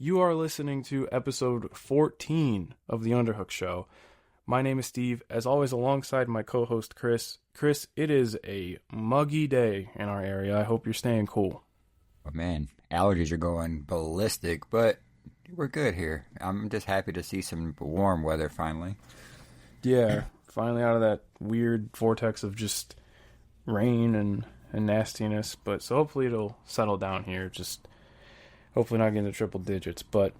You are listening to episode 14 of The Underhook Show. My name is Steve, as always, alongside my co-host Chris. Chris, it is a muggy day in our area. I hope you're staying cool. Oh man, allergies are going ballistic, but we're good here. I'm just happy to see some warm weather finally. Yeah, finally out of that weird vortex of just rain and nastiness. But so hopefully it'll settle down here. Just hopefully not get into triple digits. But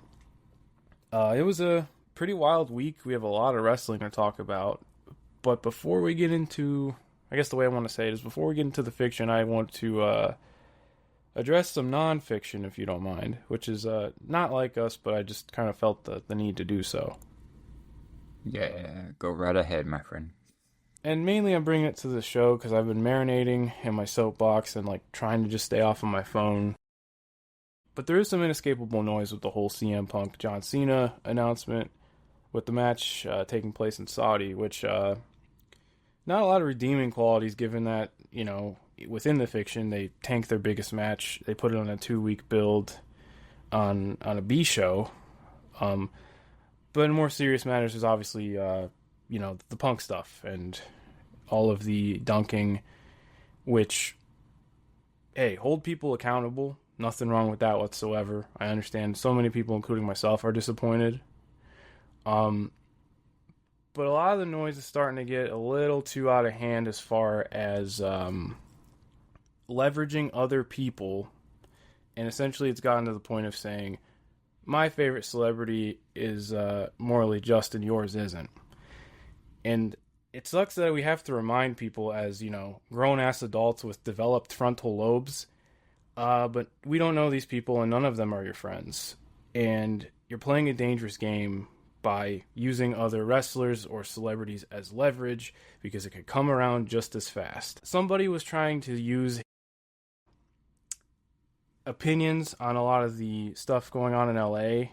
it was a pretty wild week. We have a lot of wrestling to talk about. But before we get into, I guess the way I want to say it is, before we get into the fiction, I want to address some non-fiction, if you don't mind, which is not like us, but I just kind of felt the need to do so. Yeah, go right ahead, my friend. And mainly I'm bringing it to the show because I've been marinating in my soapbox and like trying to just stay off of my phone. But there is some inescapable noise with the whole CM Punk John Cena announcement, with the match taking place in Saudi, which not a lot of redeeming qualities given that, you know, within the fiction they tank their biggest match. They put it on a 2-week build on a B show. But in more serious matters, there's obviously, you know, the Punk stuff and all of the dunking, which, hey, hold people accountable. Nothing wrong with that whatsoever. I understand so many people, including myself, are disappointed. But a lot of the noise is starting to get a little too out of hand as far as leveraging other people. And essentially it's gotten to the point of saying, my favorite celebrity is morally just and yours isn't. And it sucks that we have to remind people as, you know, grown-ass adults with developed frontal lobes, but we don't know these people and none of them are your friends. And you're playing a dangerous game by using other wrestlers or celebrities as leverage because it could come around just as fast. Somebody was trying to use opinions on a lot of the stuff going on in LA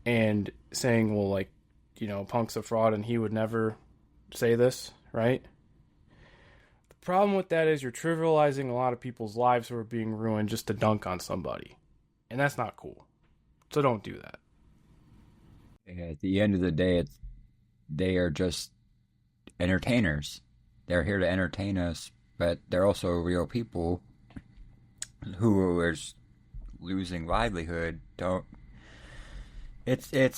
and saying, well, like, you know, Punk's a fraud and he would never say this, right? The problem with that is you're trivializing a lot of people's lives who are being ruined just to dunk on somebody. And that's not cool. So don't do that. Yeah, at the end of the day, they are just entertainers. They're here to entertain us, but they're also real people who are losing livelihood. It's a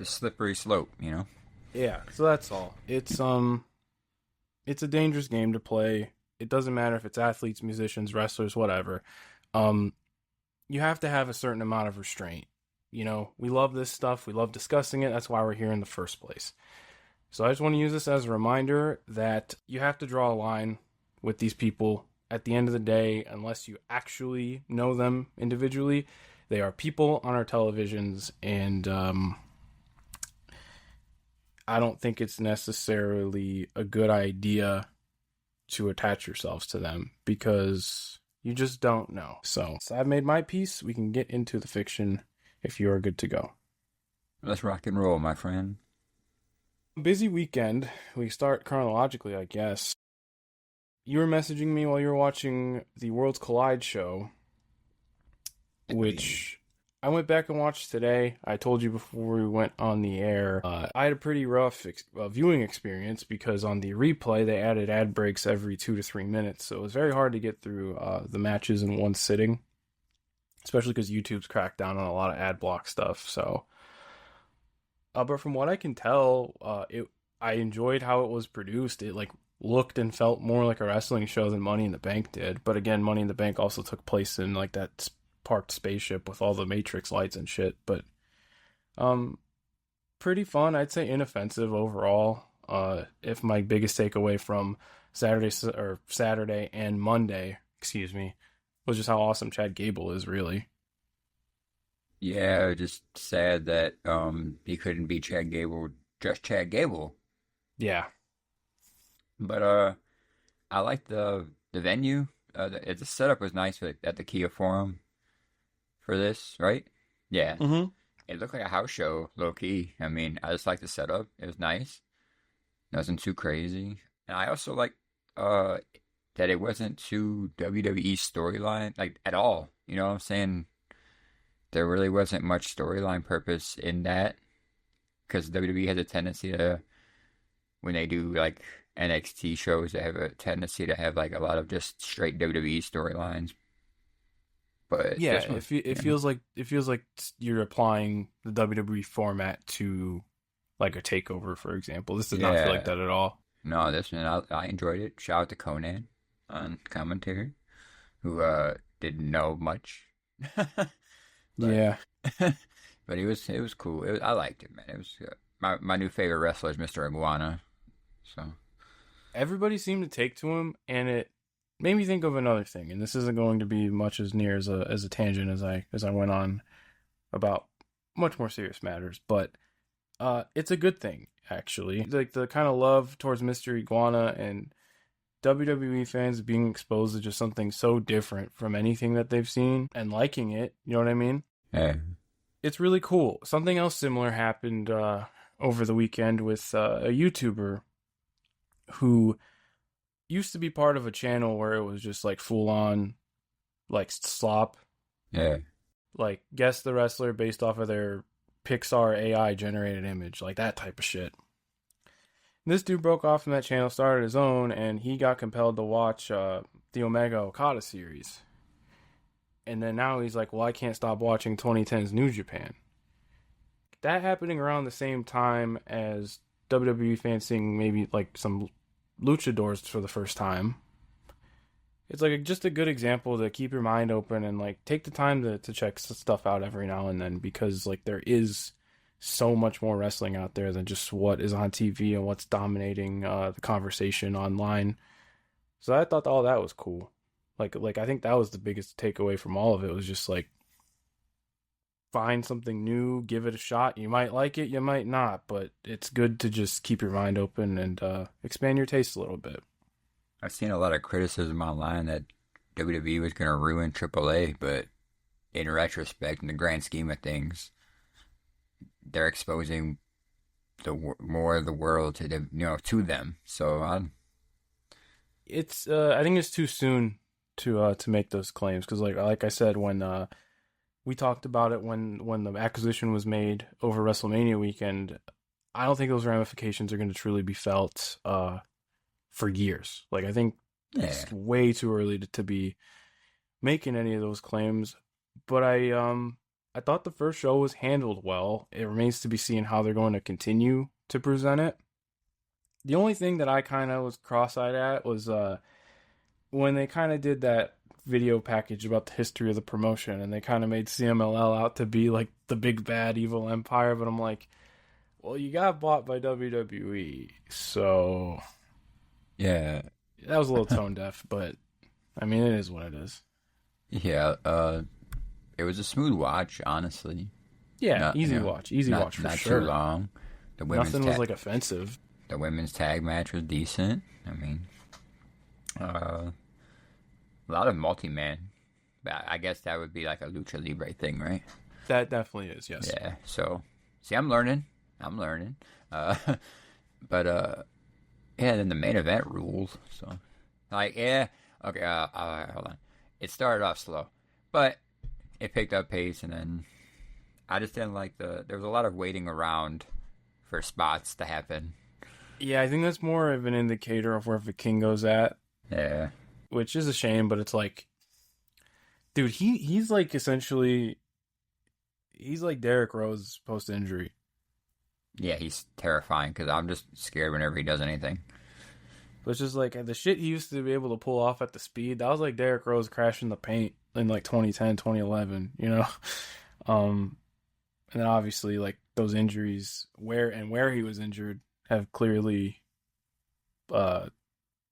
slippery slope, you know? Yeah, so that's all. It's a dangerous game to play. It doesn't matter if it's athletes, musicians, wrestlers, whatever. You have to have a certain amount of restraint. You know, we love this stuff. We love discussing it. That's why we're here in the first place. So I just want to use this as a reminder that you have to draw a line with these people. At the end of the day, unless you actually know them individually, they are people on our televisions, and I don't think it's necessarily a good idea to attach yourselves to them because you just don't know. So I've made my piece. We can get into the fiction if you are good to go. Let's rock and roll, my friend. Busy weekend. We start chronologically, I guess. You were messaging me while you were watching the Worlds Collide show, which I went back and watched today. I told you before we went on the air, I had a pretty rough viewing experience because on the replay they added ad breaks every 2 to 3 minutes, so it was very hard to get through the matches in one sitting, especially because YouTube's cracked down on a lot of ad block stuff. So, but from what I can tell, I enjoyed how it was produced. It like looked and felt more like a wrestling show than Money in the Bank did. But again, Money in the Bank also took place in like that parked spaceship with all the Matrix lights and shit. But pretty fun. I'd say inoffensive overall. If my biggest takeaway from Saturday and Monday, was just how awesome Chad Gable is, really. Yeah, just sad that he couldn't be Chad Gable, just Chad Gable. Yeah. But I like the venue. The setup was nice at the Kia Forum for this, right? Yeah. Mm-hmm. It looked like a house show, low key. I mean, I just like the setup. It was nice. Nothing too crazy. And I also like that it wasn't too WWE storyline, like, at all. You know what I'm saying? there really wasn't much storyline purpose in that because WWE has a tendency to, when they do like NXT shows, they have a tendency to have like a lot of just straight WWE storylines. But Yeah, this one, it you know, feels like you're applying the WWE format to like a takeover, for example. This did not feel like yeah, that at all. no, this one I enjoyed it. Shout out to Conan on commentary, who didn't know much, but Yeah. but it was cool. I liked it, man. It was my new favorite wrestler is Mr. Iguana. So Everybody seemed to take to him, and it made me think of another thing. And this isn't going to be much as near as a tangent as I went on about much more serious matters, but it's a good thing actually. Like the kind of love towards Mr. Iguana and WWE fans being exposed to just something so different from anything that they've seen and liking it. You know what I mean? yeah, It's really cool. Something else similar happened over the weekend with a YouTuber who used to be part of a channel where it was just like full on like slop, yeah, like guess the wrestler based off of their Pixar AI generated image, like that type of shit. This dude broke off from that channel, started his own, and he got compelled to watch the Omega Okada series. And then now he's like, well, I can't stop watching 2010's New Japan. That happening around the same time as WWE fans seeing maybe like some luchadors for the first time. It's like just a good example to keep your mind open and like take the time to check stuff out every now and then, because like there is so much more wrestling out there than just what is on TV and what's dominating the conversation online. So I thought all that was cool. Like I think that was the biggest takeaway from all of it, was just like find something new, give it a shot. You might like it, you might not, but it's good to just keep your mind open and expand your taste a little bit. I've seen a lot of criticism online that WWE was going to ruin AAA, but in retrospect, in the grand scheme of things, they're exposing more of the world to the, to them. So It's I think it's too soon to make those claims, because like I said, when we talked about it when the acquisition was made over WrestleMania weekend, I don't think those ramifications are going to truly be felt for years. Like I think yeah, it's way too early to be making any of those claims. But I thought the first show was handled well. It remains to be seen how they're going to continue to present it. The only thing that I kind of was cross-eyed at was when they kind of did that video package about the history of the promotion, and they kind of made CMLL out to be like the big bad evil empire. But I'm like, well, you got bought by WWE, so yeah, that was a little tone deaf. But I mean, it is what it is. yeah. It was a smooth watch, honestly. Yeah, Not, easy not watch for not sure. too long. The women's Nothing was like offensive. the women's tag match was decent. I mean, a lot of multi-man. I guess that would be like a lucha libre thing, right? That definitely is, yes. Yeah. So, see, I'm learning. I'm learning. Uh, but yeah. Then the main event rules. So, like, yeah. Okay. Hold on. It started off slow, but it picked up pace, and then I just didn't like there was a lot of waiting around for spots to happen. Yeah, I think that's more of an indicator of where Vikingo's at, Yeah. which is a shame, but it's like, dude, he's like essentially, he's like Derrick Rose post injury. Yeah, he's terrifying because I'm just scared whenever he does anything. But it's just like the shit he used to be able to pull off at the speed. That was like Derrick Rose crashing the paint in like 2010, 2011, you know? And then obviously like those injuries where he was injured have clearly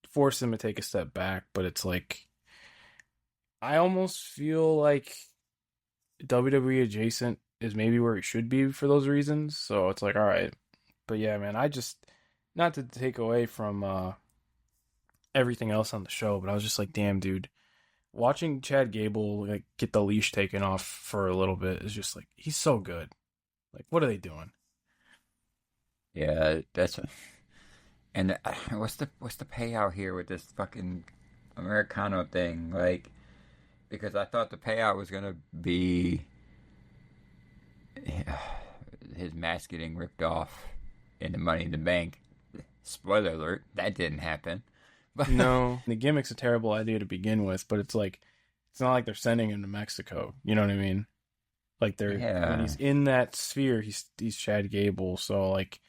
forced him to take a step back. But it's like, I almost feel like WWE adjacent is maybe where he should be for those reasons. So it's like, all right. But yeah, man, I just, not to take away from everything else on the show, but I was just like, damn, dude, watching Chad Gable like get the leash taken off for a little bit is just like, he's so good. Like, what are they doing? Yeah, that's and what's the payout here with this fucking Americano thing? Like, because I thought the payout was gonna be his mask getting ripped off in the Money in the Bank. Spoiler alert, that didn't happen. But No, the gimmick's a terrible idea to begin with, but it's like it's not like they're sending him to Mexico. You know what I mean? Like when yeah, he's in that sphere, he's Chad Gable. So like,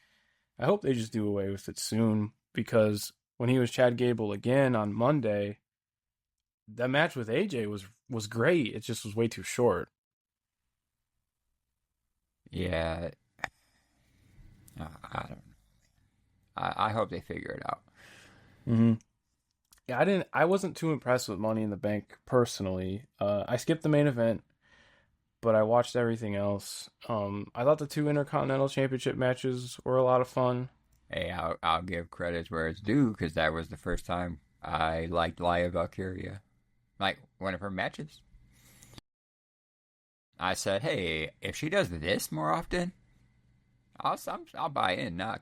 I hope they just do away with it soon because when he was Chad Gable again on Monday, that match with AJ was great. It just was way too short. yeah. I don't know. I hope they figure it out. Mm-hmm. Yeah, I wasn't too impressed with Money in the Bank personally. I skipped the main event, but I watched everything else. I thought the two Intercontinental Championship matches were a lot of fun. Hey, I'll give credit where it's due because that was the first time I liked Laya Valkyria, like one of her matches. I said, hey, if she does this more often, I'll buy in now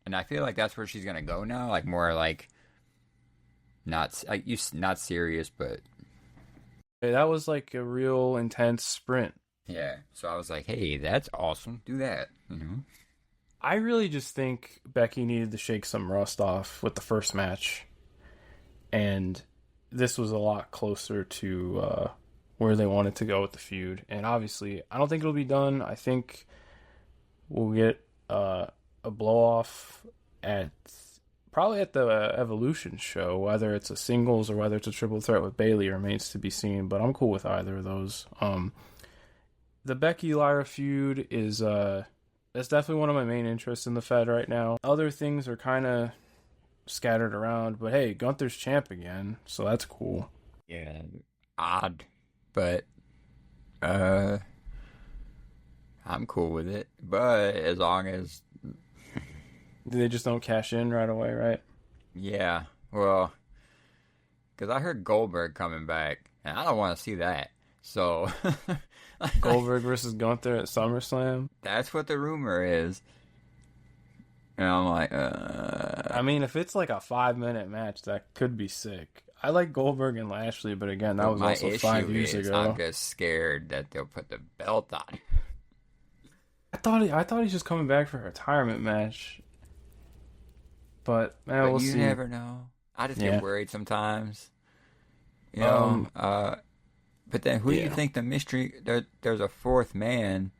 and I feel like that's where she's gonna go now, like more like not serious, but Hey, that was like a real intense sprint. yeah. So I was like, hey, that's awesome. Do that, I really just think Becky needed to shake some rust off with the first match, and this was a lot closer to where they wanted to go with the feud. And obviously, I don't think it'll be done. I think we'll get a blow off at probably at the Evolution show. Whether it's a singles or whether it's a triple threat with Bayley remains to be seen. But I'm cool with either of those. The Becky Lyra feud is that's definitely one of my main interests in the Fed right now. Other things are kind of scattered around, but hey, Gunther's champ again, so that's cool. Yeah, odd, but I'm cool with it. But as long as They just don't cash in right away, right? yeah, well, because I heard Goldberg coming back, and I don't want to see that. So Goldberg versus Gunther at SummerSlam. that's what the rumor is. And I'm like, I mean, if it's like a 5-minute match, that could be sick. I like Goldberg and Lashley, but again, that was my also issue 5 years is ago. I'm just scared that they'll put the belt on. I thought he's just coming back for a retirement match, but man, But we'll you see. never know. I just Yeah. get worried sometimes. You know, but then who do you yeah. think the mystery? There's a fourth man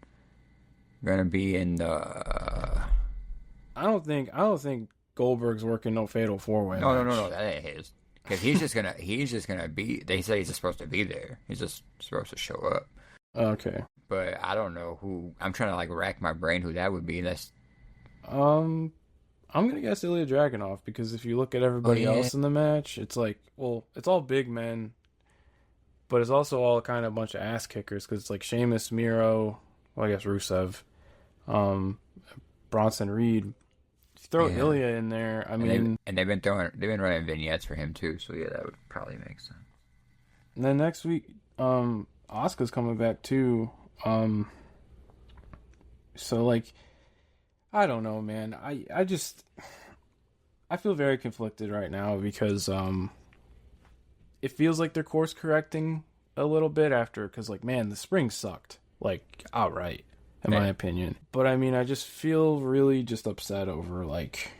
gonna be in the. I don't think Goldberg's working no fatal 4-way No, match. no, that ain't his. Because he's just gonna be. They say he's just supposed to be there. He's just supposed to show up. Okay. But I don't know who. I'm trying to like rack my brain who that would be. That's I'm gonna guess Ilya Dragunov because if you look at everybody Oh, yeah. else in the match, it's like, well, it's all big men, but it's also all kind of a bunch of ass kickers because it's like Sheamus, Miro, well, I guess Rusev, um, Bronson Reed. If you throw Yeah. Ilya in there, I and mean, they've been running vignettes for him too. So yeah, that would probably make sense. and then next week, Asuka's coming back too. So like, I don't know, man. I feel very conflicted right now because it feels like they're course correcting a little bit after because like man the spring sucked like outright in my opinion, but I mean I just feel really just upset over like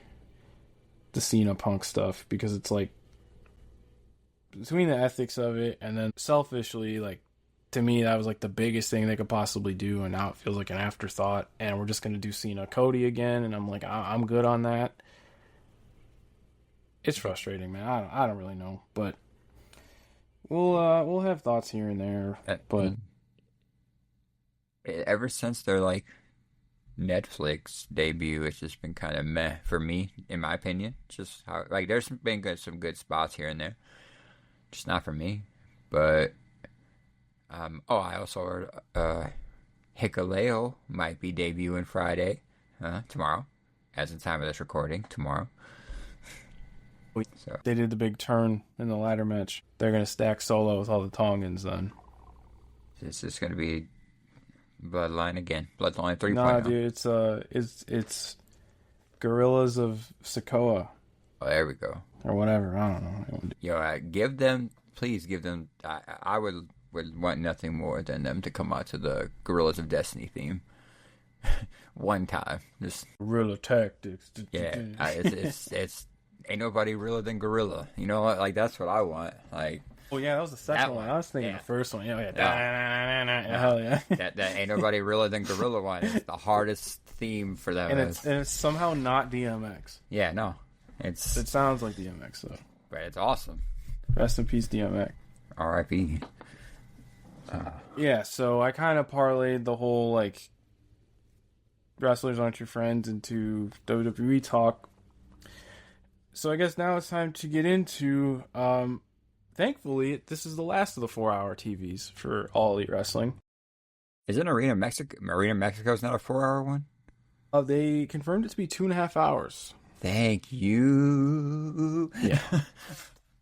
the Cena Punk stuff because it's like between the ethics of it and then selfishly like to me that was like the biggest thing they could possibly do and now it feels like an afterthought and we're just gonna do Cena Cody again and I'm like I'm good on that. It's frustrating, man. I don't really know, but we'll have thoughts here and there. But Ever since their like Netflix debut, it's just been kind of meh for me, in my opinion. Just how like there's been some good spots here and there, just not for me. But I also heard Hikuleo might be debuting Friday, tomorrow, as the time of this recording, tomorrow. So they did the big turn in the ladder match. They're gonna stack Solo with all the Tongans then. it's just gonna be Bloodline again, Bloodline 3.0. Nah, dude, it's Gorillas of Sokoa Oh, there we go. or whatever. I don't know. Yo, please give them. I would want nothing more than them to come out to the Gorillas of Destiny theme. One time, just Guerrilla tactics. yeah. It's ain't nobody realer than Gorilla. You know what? Like that's what I want. Like Oh yeah, that was the second one. I was thinking the first one. Yeah. Hell yeah. That ain't nobody realer than Gorilla one. It's the hardest theme for them. And it's somehow not DMX. Yeah, no. It sounds like DMX though. But it's awesome. Rest in peace, DMX. R.I.P. Yeah, so I kind of parlayed the whole like wrestlers aren't your friends into WWE talk. So I guess now it's time to get into. Thankfully, this is the last of the 4-hour TVs for All Elite Wrestling. Isn't Arena Mexico's not a 4-hour one? They confirmed it to be 2.5 hours. Thank you. Yeah.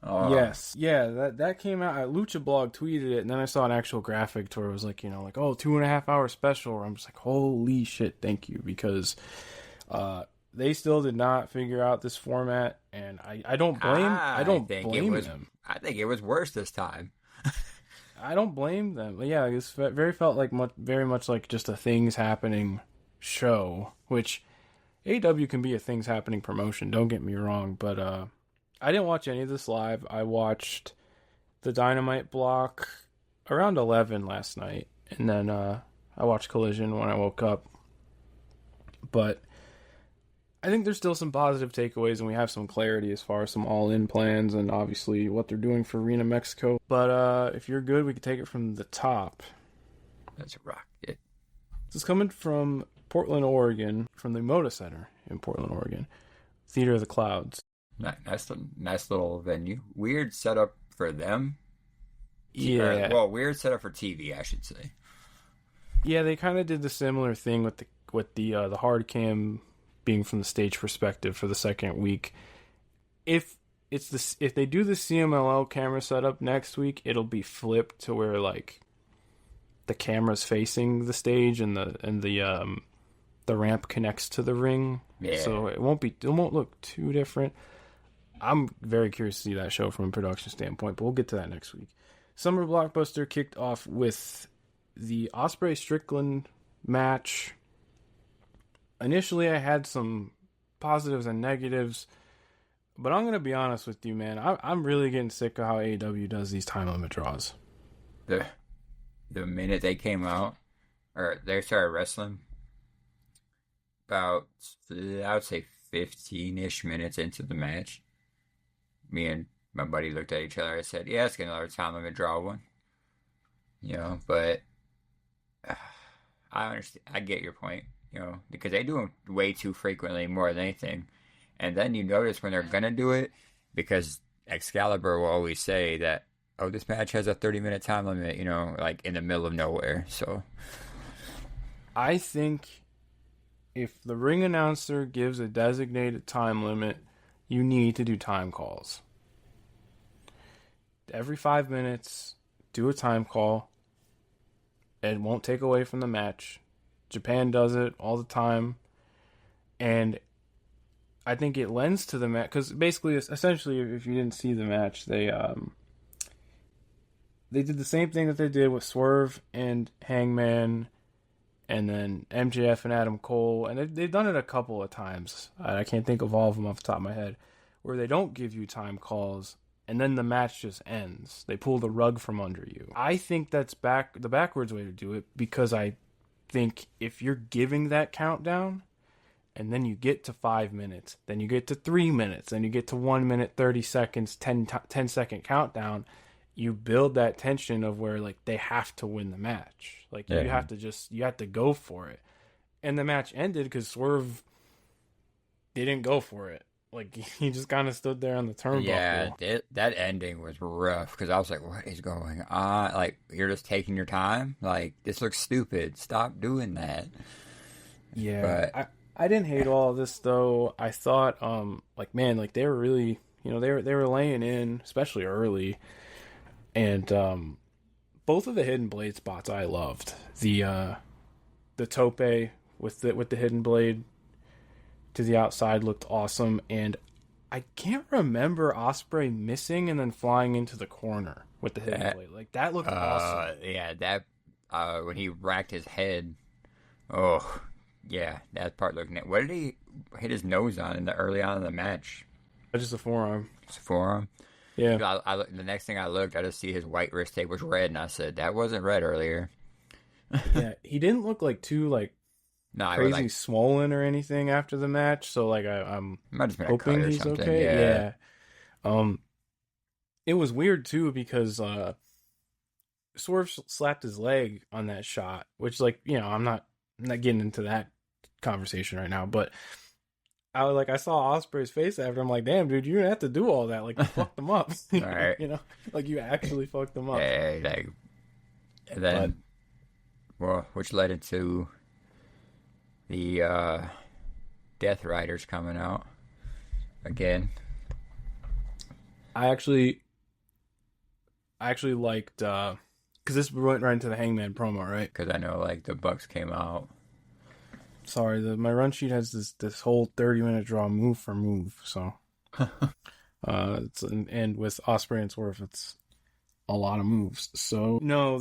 Yes. Yeah, that came out. Lucha Blog tweeted it, and then I saw an actual graphic to where it was like, 2.5 hour special. I'm just like, holy shit, thank you. Because they still did not figure out this format, and I don't blame them. I think it was worse this time. I don't blame them. But yeah, it felt like very much like just a things happening show, which AEW can be a things happening promotion. Don't get me wrong, but I didn't watch any of this live. I watched the Dynamite block around 11 last night, and then I watched Collision when I woke up. But I think there's still some positive takeaways, and we have some clarity as far as some all-in plans and obviously what they're doing for Arena Mexico. But if you're good, we can take it from the top. Let's rock it. This is coming from Portland, Oregon, from the Moda Center in Portland, Oregon. Theater of the Clouds. Nice little venue. Weird setup for them. Yeah. Well, weird setup for TV, I should say. Yeah, they kind of did the similar thing with the hard cam being from the stage perspective for the second week. If they do the CMLL camera setup next week, it'll be flipped to where like the camera's facing the stage and the ramp connects to the ring. Yeah. So it won't look too different. I'm very curious to see that show from a production standpoint, but we'll get to that next week. Summer Blockbuster kicked off with the Ospreay Strickland match. Initially, I had some positives and negatives, but I'm going to be honest with you, man. I'm really getting sick of how AEW does these time limit draws. The minute they came out, or they started wrestling, about, I would say 15-ish minutes into the match, me and my buddy looked at each other. I said, yeah, it's another time limit draw one. But I understand. I get your point, because they do them way too frequently, more than anything. And then you notice when they're going to do it, because Excalibur will always say that, oh, this match has a 30-minute time limit, like in the middle of nowhere. So I think if the ring announcer gives a designated time limit, you need to do time calls. Every 5 minutes, do a time call. It won't take away from the match. Japan does it all the time. And I think it lends to the match. Because basically, essentially, if you didn't see the match, they did the same thing that they did with Swerve and Hangman, and then MJF and Adam Cole, and they've done it a couple of times. I can't think of all of them off the top of my head, where they don't give you time calls, and then the match just ends. They pull the rug from under you. I think that's the backwards way to do it, because I think if you're giving that countdown, and then you get to 5 minutes, then you get to 3 minutes, then you get to 1 minute, 30 seconds, 10-second countdown, you build that tension of where like they have to win the match. Like you have to go for it. And the match ended because Swerve didn't go for it. Like he just kind of stood there on the turnbuckle. Yeah, that ending was rough because I was like, what is going on? Like you're just taking your time. Like this looks stupid. Stop doing that. Yeah, but I didn't hate all of this though. I thought they were really, they were laying in, especially early. And both of the hidden blade spots I loved. The tope with the hidden blade to the outside looked awesome, and I can't remember Ospreay missing and then flying into the corner with the hidden blade. Like that looked awesome. Yeah, that when he racked his head. Oh, Yeah, that part looking at. What did he hit his nose on in the early on in the match? Just a forearm. His forearm. Yeah. The next thing I looked, I just see his white wrist tape was red, and I said that wasn't red earlier. Yeah, he didn't look like too like No, I was crazy like, swollen or anything after the match, so like I'm it might have been a cut hoping or he's something. okay. Yeah, Yeah. Um, it was weird too because Swerve slapped his leg on that shot, which like I'm not getting into that conversation right now, but I saw Osprey's face after. I'm like, damn, dude, you didn't have to do all that. Like you fucked them up, all right. like you actually fucked them up. Yeah, like, and then, well, which led into the Death Riders coming out again. I actually liked because this went right into the Hangman promo, right? Because I know like the Bucks came out. Sorry, my run sheet has this whole 30-minute draw move for move. So, and with Osprey and Swerve, it's a lot of moves. So no,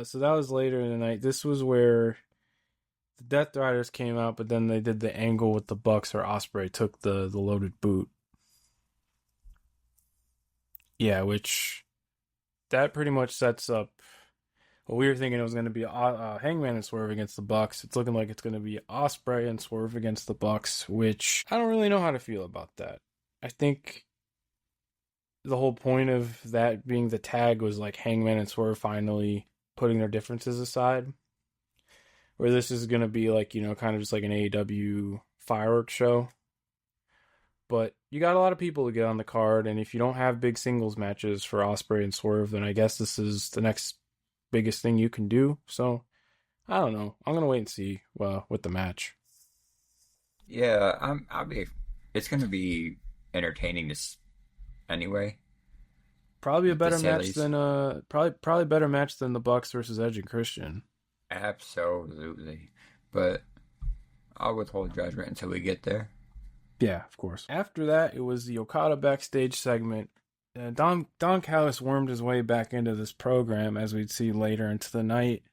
so that was later in the night. This was where the Death Riders came out, but then they did the angle with the Bucks where Osprey took the loaded boot. Yeah, which that pretty much sets up. Well, we were thinking it was going to be Hangman and Swerve against the Bucks. It's looking like it's going to be Osprey and Swerve against the Bucks, which I don't really know how to feel about that. I think the whole point of that being the tag was like Hangman and Swerve finally putting their differences aside. Where this is going to be like, kind of just like an AEW fireworks show. But you got a lot of people to get on the card, and if you don't have big singles matches for Osprey and Swerve, then I guess this is the next biggest thing you can do. So I don't know. I'm gonna wait and see with the match. Yeah, I'll be. It's gonna be entertaining this anyway. Probably a better match than probably better match than the Bucks versus Edge and Christian. Absolutely, but I'll withhold judgment until we get there. Yeah, of course. After that, it was the Okada backstage segment. Don Callis wormed his way back into this program, as we'd see later into the night.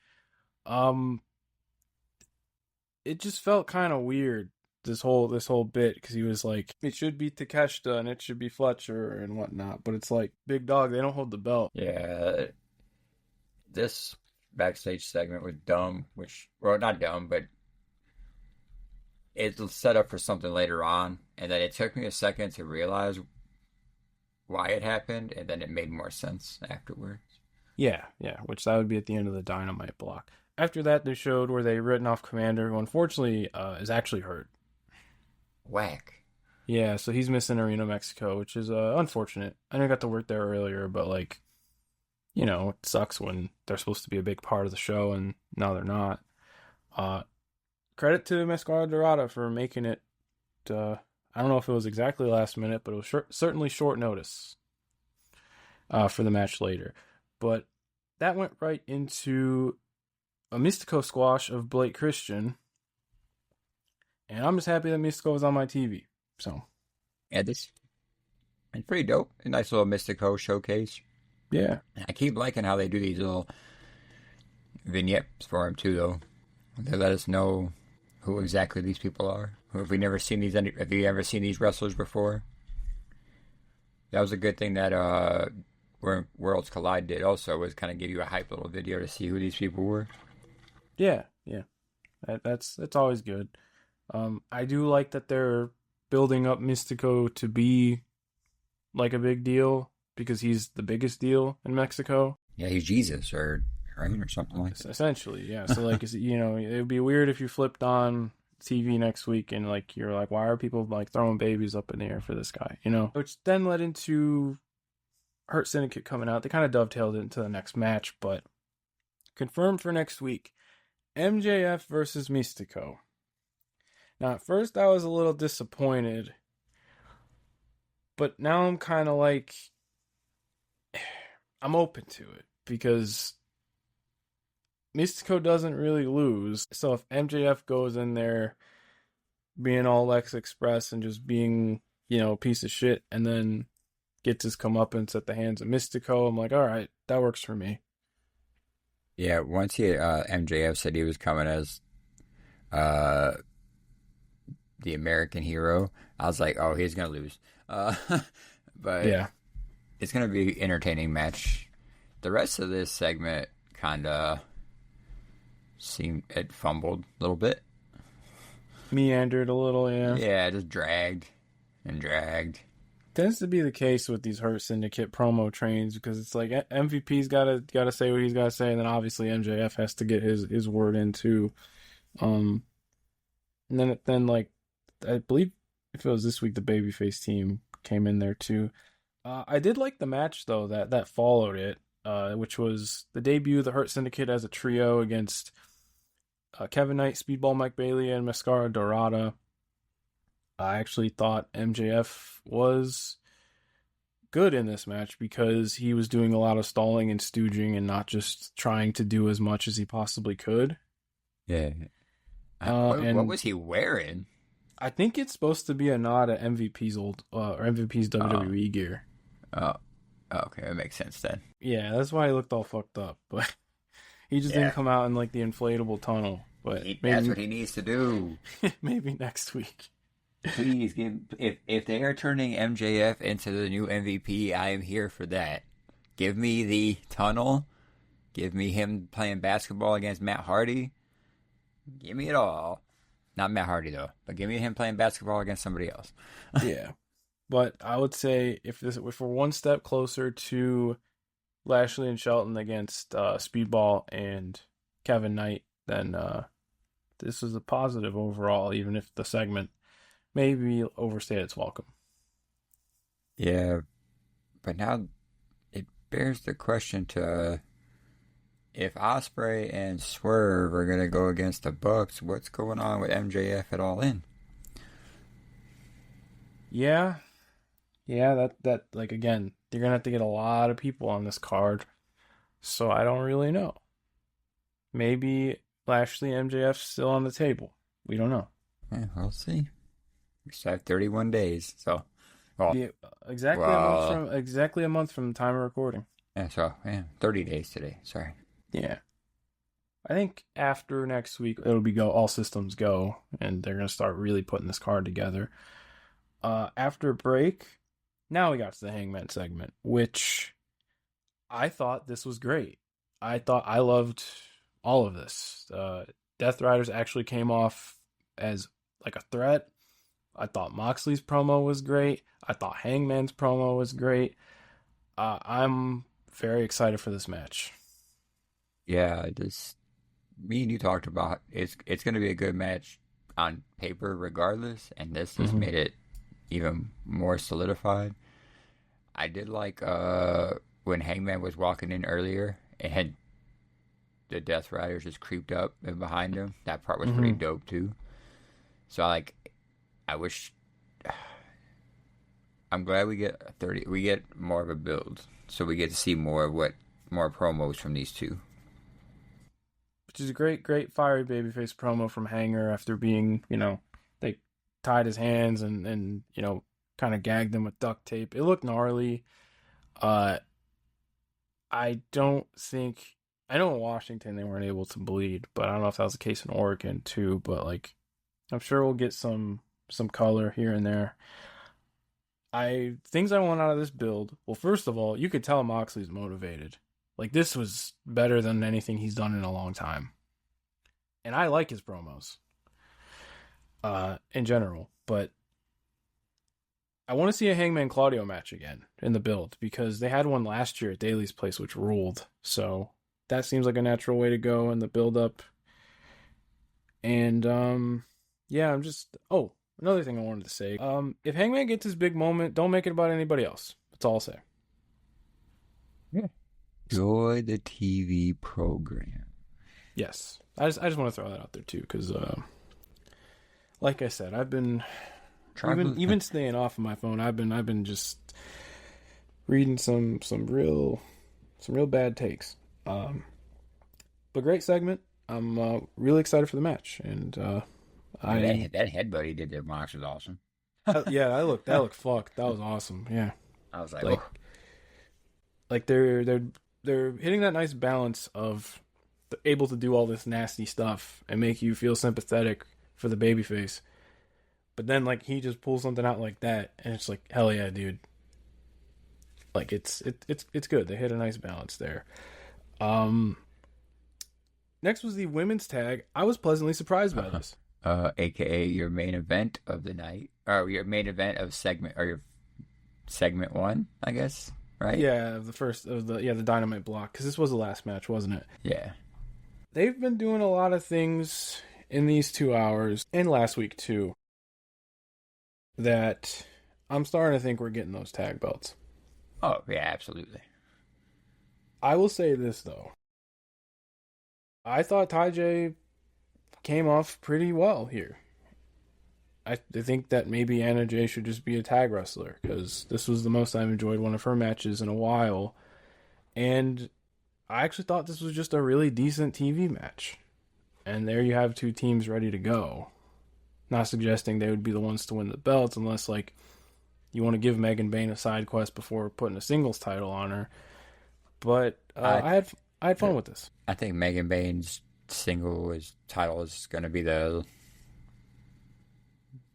It just felt kind of weird, this whole bit, because he was like, it should be Takeshita and it should be Fletcher and whatnot, but it's like, big dog, they don't hold the belt. Yeah, this backstage segment was dumb, well, not dumb, but it's set up for something later on, and then it took me a second to realize why it happened, and then it made more sense afterwards. Yeah, which that would be at the end of the Dynamite block. After that, they showed where they written off Commander, who unfortunately is actually hurt. Whack. Yeah, so he's missing Arena Mexico, which is unfortunate. I know I got to work there earlier, but like, it sucks when they're supposed to be a big part of the show and now they're not. Credit to Mascara Dorada for making it. I don't know if it was exactly last minute, but it was certainly short notice for the match later. But that went right into a Mystico squash of Blake Christian. And I'm just happy that Mystico was on my TV. So, yeah, this it's pretty dope. A nice little Mystico showcase. Yeah. I keep liking how they do these little vignettes for him too, though. They let us know who exactly these people are. Have you ever seen these wrestlers before? That was a good thing that Worlds Collide did also, was kind of give you a hype little video to see who these people were. Yeah. That's always good. I do like that they're building up Mystico to be like a big deal because he's the biggest deal in Mexico. Yeah, he's Jesus or something like that. Essentially, yeah. So like, it would be weird if you flipped on TV next week and like you're like, why are people like throwing babies up in the air for this guy? Which then led into Hurt Syndicate coming out. They kind of dovetailed into the next match, but confirmed for next week, MJF versus Mystico. Now, at first I was a little disappointed, but now I'm kind of like, I'm open to it because Mystico doesn't really lose. So if MJF goes in there being all Lex Express and just being, a piece of shit and then gets his comeuppance at the hands of Mystico, I'm like, all right, that works for me. Yeah, once MJF said he was coming as the American hero. I was like, oh, he's gonna lose. Uh, but Yeah. it's gonna be an entertaining match. The rest of this segment kind of seemed it fumbled a little bit. Meandered a little, yeah. Yeah, just dragged and dragged. Tends to be the case with these Hurt Syndicate promo trains because it's like MVP's gotta say what he's gotta say, and then obviously MJF has to get his word in too. And then like I believe if it was this week, the babyface team came in there too. I did like the match though that followed it, which was the debut of the Hurt Syndicate as a trio against Kevin Knight, Speedball Mike Bailey, and Mascara Dorada. I actually thought MJF was good in this match because he was doing a lot of stalling and stooging and not just trying to do as much as he possibly could. Yeah. And what was he wearing? I think it's supposed to be a nod at MVP's old or MVP's WWE gear. Oh, okay, that makes sense then. Yeah, that's why he looked all fucked up. But he just didn't come out in like the inflatable tunnel. But That's what he needs to do. Maybe next week. Please give if they are turning MJF into the new MVP, I am here for that. Give me the tunnel. Give me him playing basketball against Matt Hardy. Give me it all. Not Matt Hardy though, but give me him playing basketball against somebody else. Yeah. But I would say if we're one step closer to Lashley and Shelton against Speedball and Kevin Knight, then this is a positive overall, even if the segment maybe overstayed its welcome. Yeah, but now it bears the question to if Ospreay and Swerve are gonna go against the Bucks, what's going on with MJF at All In? Yeah, that like again, you're gonna have to get a lot of people on this card, so I don't really know. Maybe Lashley MJF's still on the table. We don't know. Yeah, we'll see. We still have 31 days, so Yeah, exactly a month from the time of recording. Yeah, so 30 days today. Sorry. Yeah. I think after next week it'll be all systems go, and they're gonna start really putting this card together. After break, now we got to the Hangman segment, which I thought this was great. I thought I loved all of this. Death Riders actually came off as like a threat. I thought Moxley's promo was great. I thought Hangman's promo was great. I'm very excited for this match. Yeah, me and you talked about it's going to be a good match on paper regardless, and this just made it even more solidified. I did like when Hangman was walking in earlier and the Death Riders just creeped up and behind him. That part was pretty dope too. So I wish. I'm glad we get 30. We get more of a build, so we get to see more promos from these two. Which is a great fiery babyface promo from Hanger after being, they tied his hands and kind of gagged him with duct tape. It looked gnarly. I know in Washington they weren't able to bleed, but I don't know if that was the case in Oregon too. But I'm sure we'll get some color here and there. Things I want out of this build. Well, first of all, you could tell Moxley's motivated. This was better than anything he's done in a long time. And I like his promos. In general. But I want to see a Hangman Claudio match again in the build, because they had one last year at Daly's place which ruled. So that seems like a natural way to go in the build up. And another thing I wanted to say. If Hangman gets his big moment, don't make it about anybody else. That's all I'll say. Yeah. Enjoy the TV program. Yes. I just want to throw that out there too, because like I said, I've been even staying off of my phone. I've been just reading some real bad takes. But great segment. I'm really excited for the match, and that headbutt he did to Mox was awesome. Yeah, that looked fucked. That was awesome. Yeah, I was like they're hitting that nice balance of able to do all this nasty stuff and make you feel sympathetic for the babyface, But then like he just pulls something out like that, and it's like, hell yeah, dude. Like it's good. They hit a nice balance there. Um, Next was the women's tag. I was pleasantly surprised by this. AKA your main event of the night, or your main event of segment, or your segment one, I guess, right? Yeah, the Dynamite block, because this was the last match, wasn't it? Yeah. They've been doing a lot of things in these 2 hours, and last week too, that I'm starting to think we're getting those tag belts. Oh, yeah, absolutely. I will say this, though. I thought Ty came off pretty well here. I think that maybe Anna Jay should just be a tag wrestler, because this was the most I've enjoyed one of her matches in a while. And I actually thought this was just a really decent TV match. And there you have two teams ready to go. Not suggesting they would be the ones to win the belts, unless like you want to give Megan Bayne a side quest before putting a singles title on her. But I had fun with this. I think Megan Bayne's title is going to be the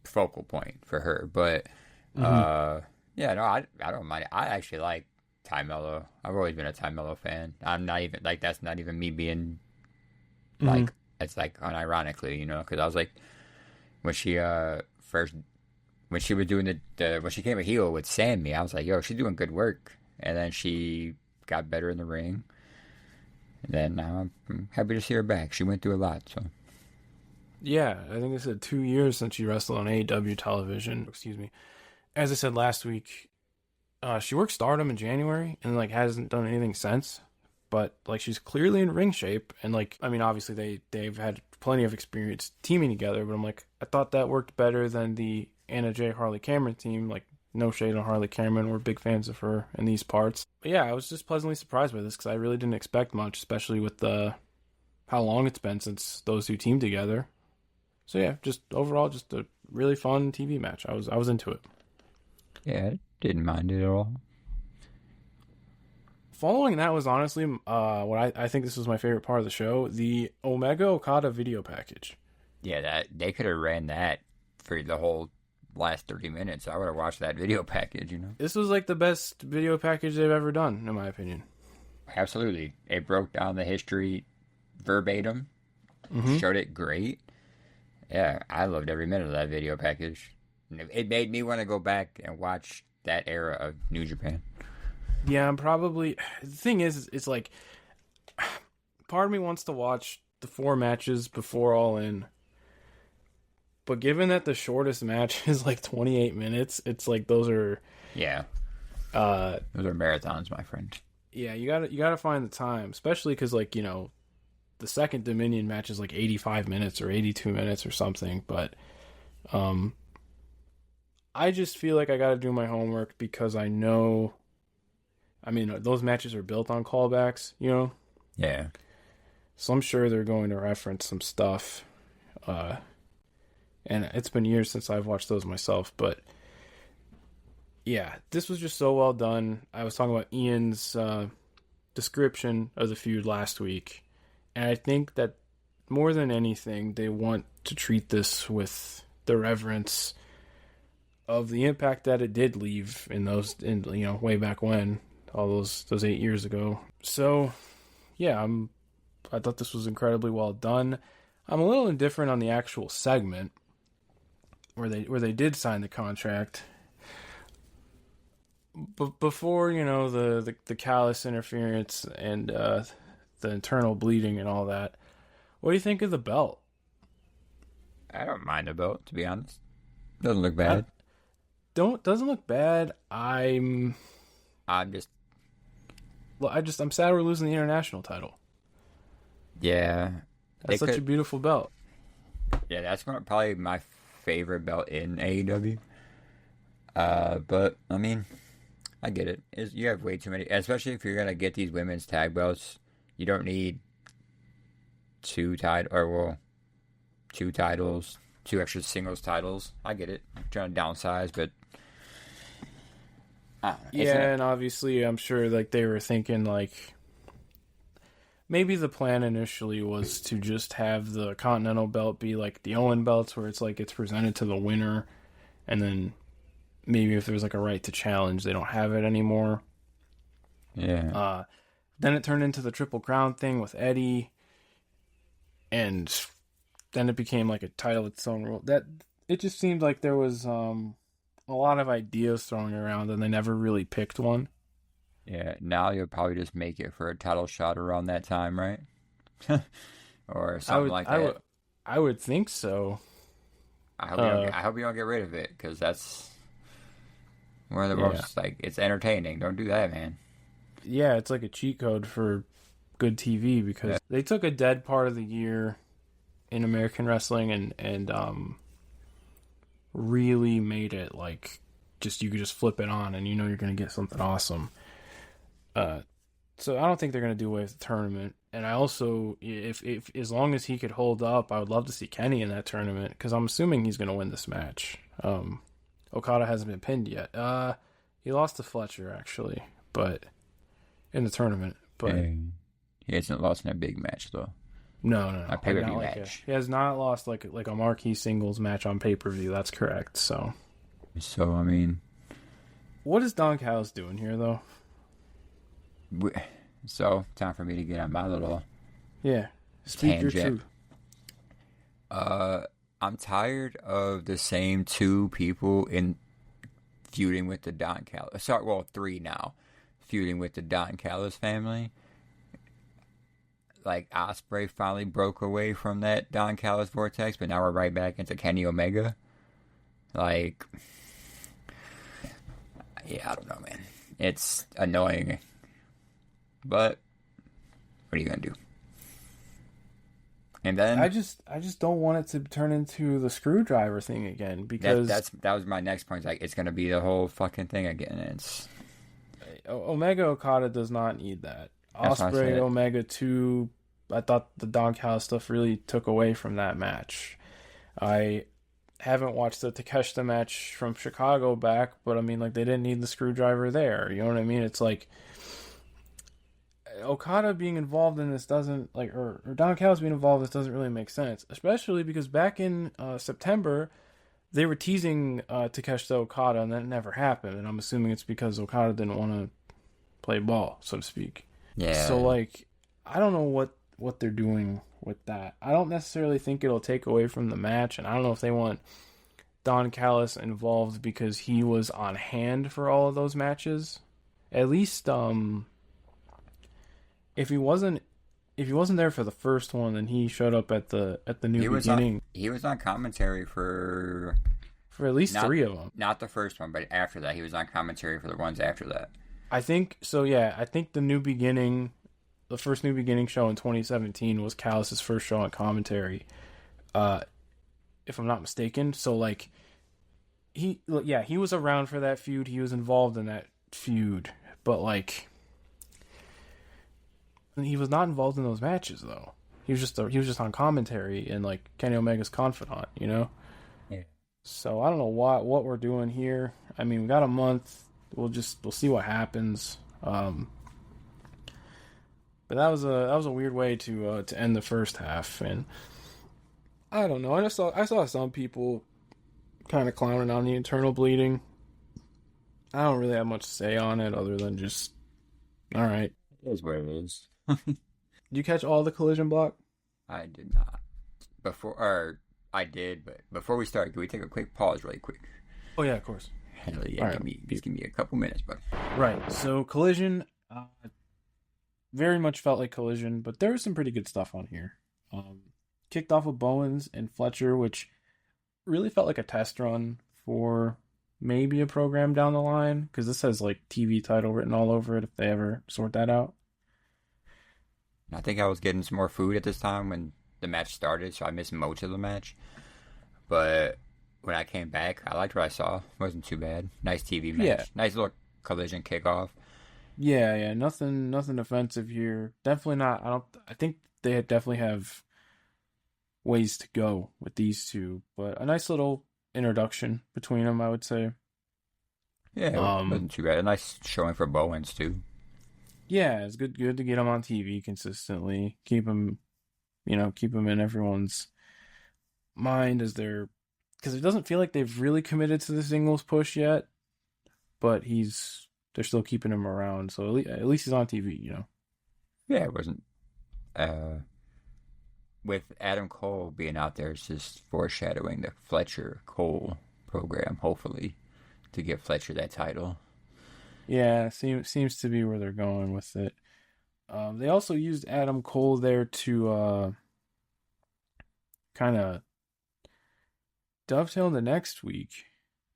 focal point for her. But yeah, no, I don't mind it. I actually like Ty Mello. I've always been a Ty Mello fan. I'm not even like, that's not even me being like, it's like unironically, you know, because I was like, when she when she was doing when she came a heel with Sammy, I was like, yo, she's doing good work. And then she got better in the ring. And then now I'm happy to see her back. She went through a lot, so. Yeah, I think I said 2 years since she wrestled on AEW television. Excuse me. As I said last week, she worked Stardom in January and like hasn't done anything since. But like she's clearly in ring shape, and like I mean, obviously they've had plenty of experience teaming together. But I'm like, I thought that worked better than the Anna Jay Harley Cameron team. Like, no shade on Harley Cameron, we're big fans of her in these parts. But yeah, I was just pleasantly surprised by this because I really didn't expect much, especially with how long it's been since those two teamed together. So yeah, just overall, just a really fun TV match. I was into it. Yeah, I didn't mind it at all. Following that was honestly what I think this was my favorite part of the show, the Omega Okada video package. Yeah, that they could have ran that for the whole last 30 minutes. I would have watched that video package, you know. This was like the best video package they've ever done, in my opinion. Absolutely. It broke down the history verbatim. Showed it great. Yeah, I loved every minute of that video package. It made me want to go back and watch that era of New Japan. Yeah, I'm probably... The thing is, it's like... Part of me wants to watch the 4 matches before All In. But given that the shortest match is like 28 minutes, it's like those are... Yeah. Those are marathons, my friend. Yeah, you gotta find the time. Especially because, like, you know, the second Dominion match is like 85 minutes or 82 minutes or something. But I just feel like I gotta do my homework because I know... I mean, those matches are built on callbacks, you know? Yeah. So I'm sure they're going to reference some stuff. And it's been years since I've watched those myself, but yeah, this was just so well done. I was talking about Ian's description of the feud last week, and I think that more than anything, they want to treat this with the reverence of the impact that it did leave in way back when, all those 8 years ago. So yeah, I thought this was incredibly well done. I'm a little indifferent on the actual segment where they did sign the contract. But before, you know, the callous interference and the internal bleeding and all that, what do you think of the belt? I don't mind the belt, to be honest. Doesn't look bad. Doesn't look bad. I'm sad we're losing the international title. Yeah. That's such a beautiful belt. Yeah, that's probably my favorite belt in AEW. But, I mean, I get it. You have way too many, especially if you're going to get these women's tag belts. You don't need 2 titles, 2 extra singles titles. I get it. I'm trying to downsize, but... and obviously I'm sure like they were thinking like maybe the plan initially was to just have the Continental belt be like the Owen belts where it's like it's presented to the winner and then maybe if there's like a right to challenge, they don't have it anymore. Yeah. Then it turned into the Triple Crown thing with Eddie, and then it became like a title with its own rule. That it just seemed like there was a lot of ideas thrown around, and they never really picked one. Yeah. Now you'll probably just make it for a title shot around that time, right? Or I something would, like I that. would, I would think so. I hope you don't Uh, get. I hope you don't get rid of it because that's one of the yeah, most like it's entertaining. Don't do that, man. yeah, it's like a cheat code for good TV Yeah. because they took a dead part of the year in American wrestling and really made it like just you could just flip it on and you know you're gonna get something awesome. Uh, so I don't think they're gonna do away with the tournament. And I also, if as long as he could hold up, I would love to see Kenny in that tournament because I'm assuming he's gonna win this match. Okada hasn't been pinned yet. He lost to Fletcher actually, but in the tournament. But And he hasn't lost in a big match though. no, A like pay per not view like match. he has not lost like a marquee singles match on pay per view. That's correct. So So I mean, what is Don Callis doing here though? we, so time for me to get on my little Yeah, speak your tangent. truth. Uh, I'm tired of the same two people in feuding with the Don Callis. Sorry, well, three now feuding with the Don Callis family. Like Osprey finally broke away from that Don Callis vortex, but now we're right back into Kenny Omega. Like, yeah, I don't know, man. It's annoying, but what are you gonna do? And then I just don't want it to turn into the screwdriver thing again because that was my next point. It's like it's gonna be the whole fucking thing again. It's Omega Okada does not need that. that's what I Osprey said. Omega 2, I thought the Don Callis stuff really took away from that match. I haven't watched the Takeshita match from Chicago back, but I mean, like, they didn't need the screwdriver there. You know what I mean? It's like Okada being involved in this doesn't, like, or Don Callis being involved in this doesn't really make sense, especially because back in September, they were teasing Takeshita Okada, and that never happened. And I'm assuming it's because Okada didn't want to play ball, so to speak. So, Yeah, like, I don't know what they're doing with that. I don't necessarily think it'll take away from the match, and I don't know if they want Don Callis involved because he was on hand for all of those matches. At least, if he wasn't there for the first one, then he showed up at the new beginning he was on commentary for at least not three of them. not the first one, but after that he was on commentary for the ones after that. I think so. Yeah, I think the first new beginning show in 2017 was Callis's first show on commentary, if I'm not mistaken. So like he was around for that feud. He was involved in that feud, but like he was not involved in those matches though. He was just on commentary and like Kenny Omega's confidant, you know. Yeah. So I don't know what we're doing here. I mean, we got a month. We'll see what happens. But that was a weird way to end the first half, and I don't know. I saw some people kind of clowning on the internal bleeding. I don't really have much to say on it other than just all right. It is what it is. Did you catch all the Collision Block? I did not or I did, but before we start, can we take a quick pause, really quick? Oh yeah, of course. Hell yeah, All right. give me a couple minutes, bud. Right. So Collision, very much felt like Collision, but there was some pretty good stuff on here. Kicked off with Bowens and Fletcher, which really felt like a test run for maybe a program down the line, because this has like TV title written all over it if they ever sort that out. I think I was getting some more food at this time when the match started, so I missed most of the match. But when I came back, I liked what I saw. It wasn't too bad. Nice TV match. Yeah. Nice little Collision kickoff. Yeah, nothing offensive here. Definitely not. I think they definitely have ways to go with these two, but a nice little introduction between them, I would say. Yeah, it wasn't too bad. A nice showing for Bowens, too. Yeah, it's good to get them on TV consistently. Keep them in everyone's mind as they're because it doesn't feel like they've really committed to the singles push yet, but they're still keeping him around, so at least he's on TV, you know. Yeah, it wasn't. With Adam Cole being out there, it's just foreshadowing the Fletcher Cole program, hopefully, to give Fletcher that title. Yeah, seems to be where they're going with it. They also used Adam Cole there to kind of dovetail the next week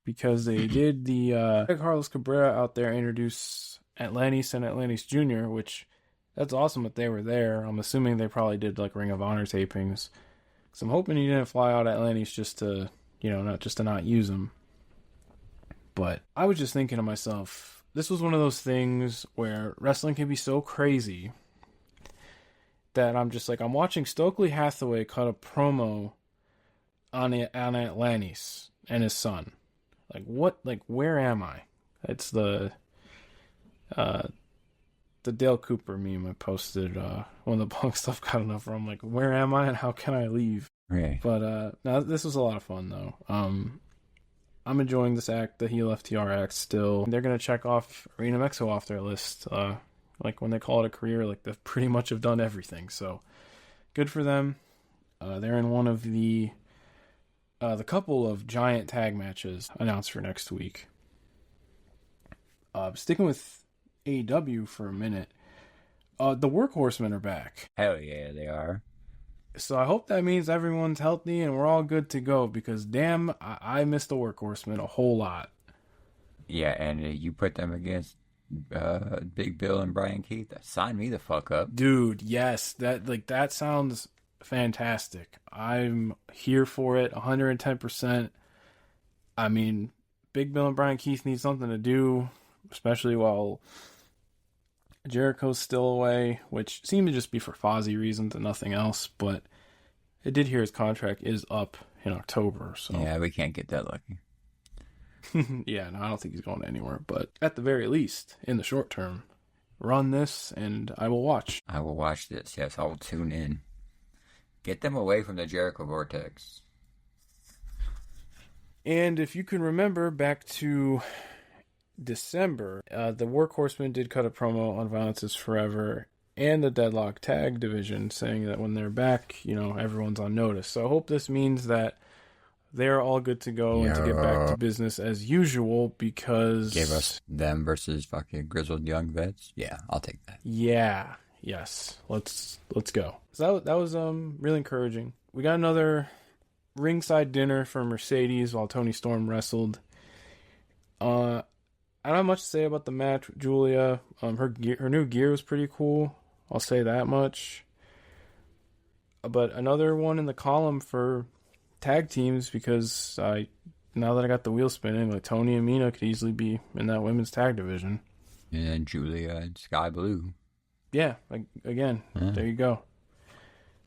because they did the Carlos Cabrera out there introduce Atlantis and Atlantis Jr., which that's awesome that they were there. I'm assuming they probably did like Ring of Honor tapings. So I'm hoping he didn't fly out Atlantis just to, not use him. But I was just thinking to myself, this was one of those things where wrestling can be so crazy that I'm just like, I'm watching Stokely Hathaway cut a promo on Atlantis and his son. Like, what? Like, where am I? It's the Dale Cooper meme I posted when the Punk stuff got enough where I'm like, where am I and how can I leave? Right. But now this was a lot of fun though. I'm enjoying this act, the heel FTR act still. They're gonna check off Arena Mexo off their list. Like when they call it a career, like they pretty much have done everything. So good for them. They're in one of the couple of giant tag matches announced for next week. Sticking with AEW for a minute, the Workhorsemen are back. Hell yeah, they are. So I hope that means everyone's healthy and we're all good to go because damn, I miss the Workhorsemen a whole lot. Yeah, and you put them against Big Bill and Brian Keith. Sign me the fuck up, dude. Yes, that sounds fantastic. I'm here for it, 110%. I mean, Big Bill and Brian Keith need something to do, especially while Jericho's still away, which seemed to just be for Fozzy reasons and nothing else, but I did hear his contract is up in October, so... Yeah, we can't get that lucky. Yeah, no, I don't think he's going anywhere, but at the very least, in the short term, run this and I will watch. I will watch this, yes, I will tune in. Get them away from the Jericho Vortex. And if you can remember back to December, the Workhorsemen did cut a promo on Violence is Forever and the Deadlock Tag Division saying that when they're back, everyone's on notice. So I hope this means that they're all good to go and to get back to business as usual because... Gave us them versus fucking grizzled young vets. Yeah, I'll take that. Yeah, yes. Let's go. So that was really encouraging. We got another ringside dinner for Mercedes while Toni Storm wrestled. I don't have much to say about the match with Julia. Her new gear was pretty cool. I'll say that much. But another one in the column for tag teams because now that I got the wheel spinning, like Tony and Mina could easily be in that women's tag division. And Julia and Sky Blue. Yeah, again, There you go.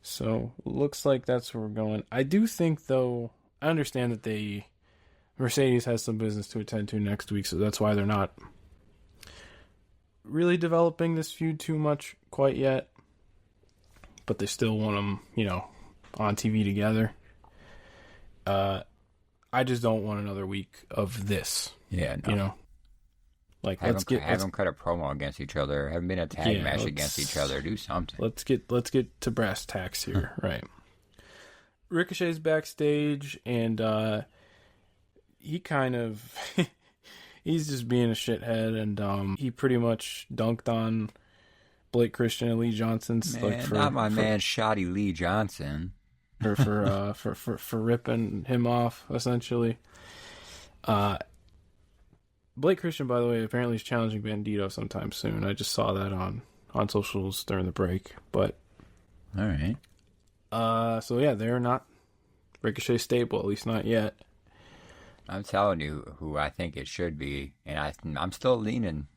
So looks like that's where we're going. I do think though, I understand that Mercedes has some business to attend to next week, so that's why they're not really developing this feud too much quite yet. But they still want them, on TV together. I just don't want another week of this. Yeah, no. Let's have them cut a promo against each other. Have them been a tag match against each other. Do something. Let's get to brass tacks here, right? Ricochet's backstage and he kind of he's just being a shithead and he pretty much dunked on Blake Christian and Lee Johnson. Not my man Shoddy Lee Johnson. for ripping him off essentially. Blake Christian, by the way, apparently is challenging Bandito sometime soon. I just saw that on socials during the break. But all right. So yeah, they're not Ricochet stable, at least not yet. I'm telling you who I think it should be, and I'm still leaning.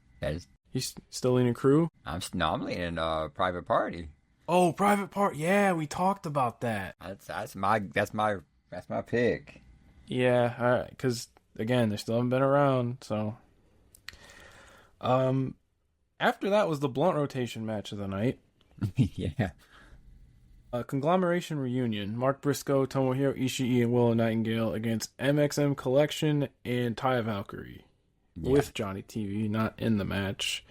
He's still leaning Crew? I'm leaning Private Party. Oh, Private Party. Yeah, we talked about that. That's my pick. Yeah, all right, because again, they still haven't been around, so. After that was the blunt rotation match of the night. Yeah. Conglomeration reunion: Mark Briscoe, Tomohiro Ishii, and Willow Nightingale against MXM Collection and Taya Valkyrie Yeah, with Johnny TV, not in the match,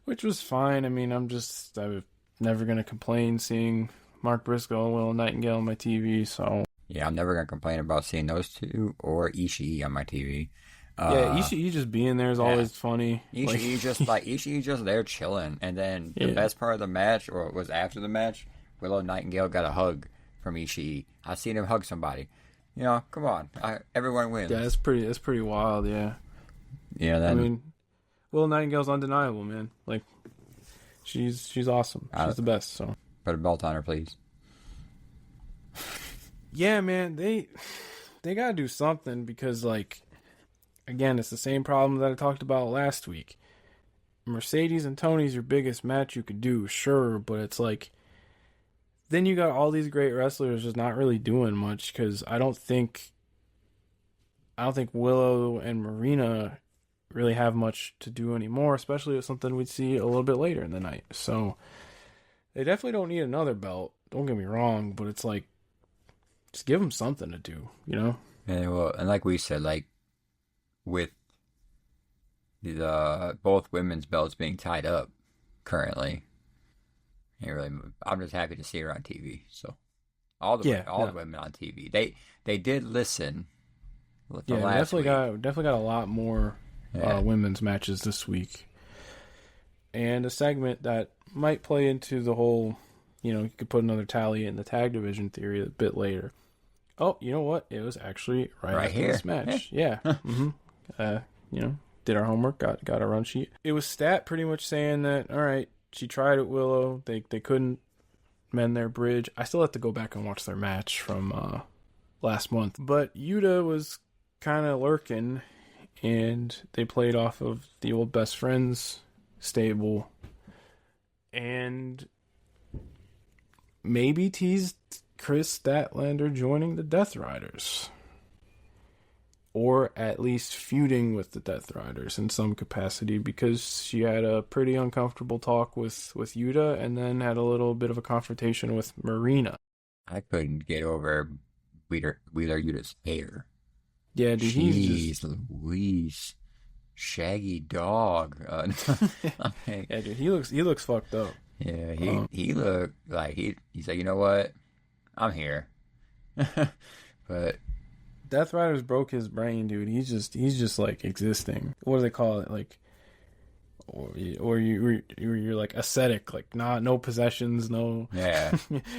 which was fine. I mean, I'm never gonna complain seeing Mark Briscoe and Willow Nightingale on my TV. So yeah, I'm never gonna complain about seeing those two or Ishii on my TV. yeah, Uh, Ishii just being there is yeah, always funny. Like, Ishii just there chilling, and then the yeah, best part of the match, or was after the match, Willow Nightingale got a hug from Ishii. I seen him hug somebody. You know, come on, everyone yeah, wins. that's pretty wild. Yeah, Yeah, I then mean, Willow Nightingale's undeniable, man. Like, she's awesome. uh, She's the best. So put a belt on her, please. yeah, man, they gotta do something because, like, again, it's the same problem that I talked about last week. Mercedes and Tony's your biggest match you could do, sure, but it's like then you got all these great wrestlers just not really doing much because I don't think Willow and Marina really have much to do anymore, especially with something we'd see a little bit later in the night. So they definitely don't need another belt. Don't get me wrong, but it's like just give them something to do, you know? And well, and like we said, like with the both women's belts being tied up currently, ain't really. I'm just happy to see her on TV. So Yeah, all the no, women on TV, they did listen from yeah, last definitely week. got a lot more Yeah, women's matches this week, and a segment that might play into the whole. You could put another tally in the tag division theory a bit later. Oh, you know what? It was actually right right after this here. Yeah. match. Yeah. Mm-hmm. Uh, did our homework, got a run sheet. It was Stat pretty much saying that, all right, she tried at Willow. They couldn't mend their bridge. I still have to go back and watch their match from last month. But Yuta was kind of lurking, and they played off of the old best friends stable, and maybe teased Chris Statlander joining the Death Riders. Or at least feuding with the Death Riders in some capacity, because she had a pretty uncomfortable talk with Yuta and then had a little bit of a confrontation with Marina. I couldn't get over Wheeler Yuta's hair. Yeah, dude, he's Jeez just. Louise, shaggy dog. Like, Yeah, dude, he looks fucked up. yeah, Um, he looked like he's like, you know what, I'm here. But Death Riders broke his brain, dude. He's just like existing. What do they call it? Like, or you're like ascetic, like not no possessions, no. yeah,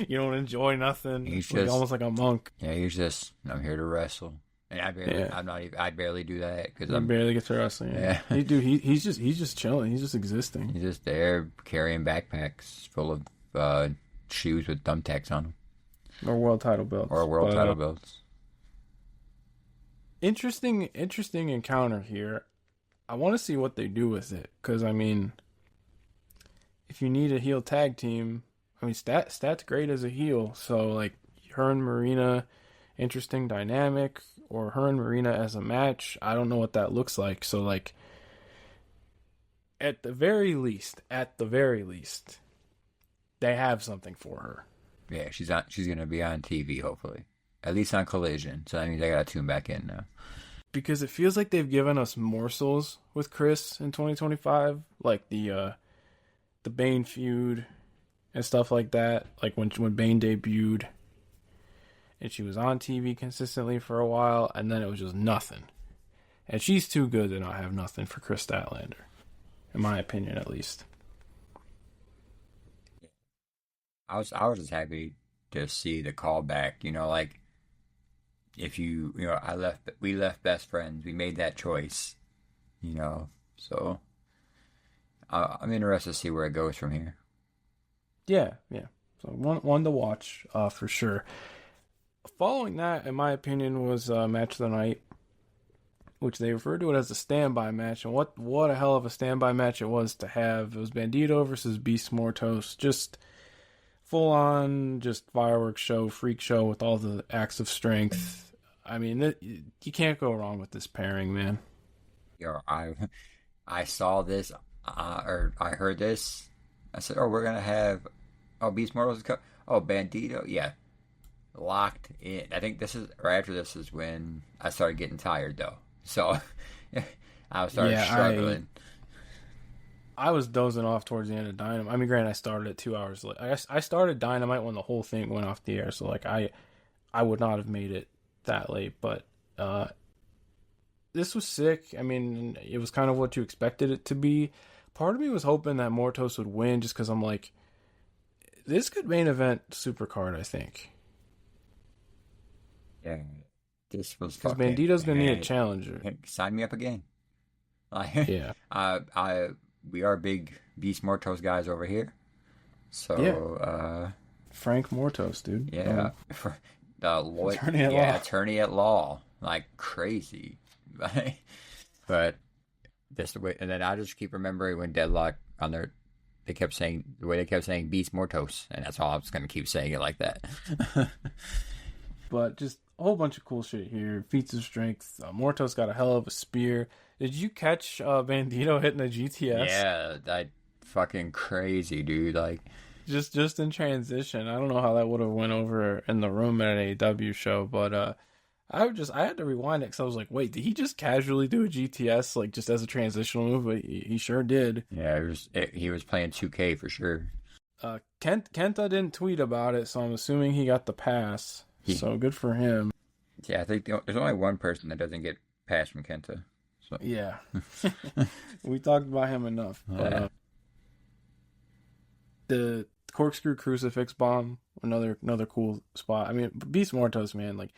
You don't enjoy nothing. he's Like just almost like a monk. yeah, he's just I'm here to wrestle, and Yeah. I barely do that because He I'm barely gets to wrestling. Yeah. yeah, He's just chilling. He's just existing. he's just there carrying backpacks full of shoes with thumbtacks on them Or world title belts. or world But, title belts. interesting encounter here. I want to see what they do with it because I mean, if you need a heel tag team, I mean, Stat's great as a heel. So like her and Marina, interesting dynamic, or her and Marina as a match. I don't know what that looks like. So like, at the very least, they have something for her. Yeah, she's gonna be on TV hopefully, at least on Collision. So that means I gotta tune back in now. Because it feels like they've given us morsels with Chris in 2025, like the Bane feud and stuff like that. Like when Bane debuted, and she was on TV consistently for a while, and then it was just nothing. And she's too good to not have nothing for Chris Statlander, in my opinion, at least. I was just happy to see the callback. You know, like if we left best friends. We made that choice. You know, so I'm interested to see where it goes from here. Yeah, yeah. So one to watch, for sure. Following that, in my opinion, was match of the night, which they referred to it as a standby match, and what a hell of a standby match it was to have. It was Bandito versus Beast Mortos, just full on, just fireworks show, freak show with all the acts of strength. I mean, you can't go wrong with this pairing, man. Yo, I saw this or I heard this. I said, oh, we're gonna have Beast Mortals. Oh, Bandito, yeah, locked in. I think this is right after this is when I started getting tired though. So I started Yeah, struggling. I was dozing off towards the end of Dynamite. I mean, granted, I started at 2 hours late. I started Dynamite when the whole thing went off the air, so like I would not have made it that late. But uh, this was sick. I mean, it was kind of what you expected it to be. Part of me was hoping that Mortos would win, just because I'm like, this could main event Supercard. I think Yeah, this was because fucking. Bandito's gonna need a challenger. Sign me up again. Like, Yeah, I we are big Beast Mortos guys over here. yeah. So, Frank Mortos, dude. yeah, for the lawyer, Attorney at yeah, law. attorney at law, like crazy. But this the way, and then I just keep remembering when Deadlock on their, they kept saying the way they kept saying Beast Mortos, and that's all I was gonna keep saying it like that. But just a whole bunch of cool shit here. Feats of strength. Mortos got a hell of a spear. Did you catch Bandito hitting a GTS? Yeah, that fucking crazy, dude. Like, Just in transition. I don't know how that would have went over in the room at an AEW show, but I had to rewind it because I was like, wait, did he just casually do a GTS like just as a transitional move? But he sure did. yeah, he was playing 2K for sure. Kenta didn't tweet about it, so I'm assuming he got the pass. He, So good for him. yeah, I think there's only one person that doesn't get passed from Kenta. So, Yeah, we talked about him enough. But yeah. the corkscrew crucifix bomb, another cool spot. I mean, Beast Mortos, man, like,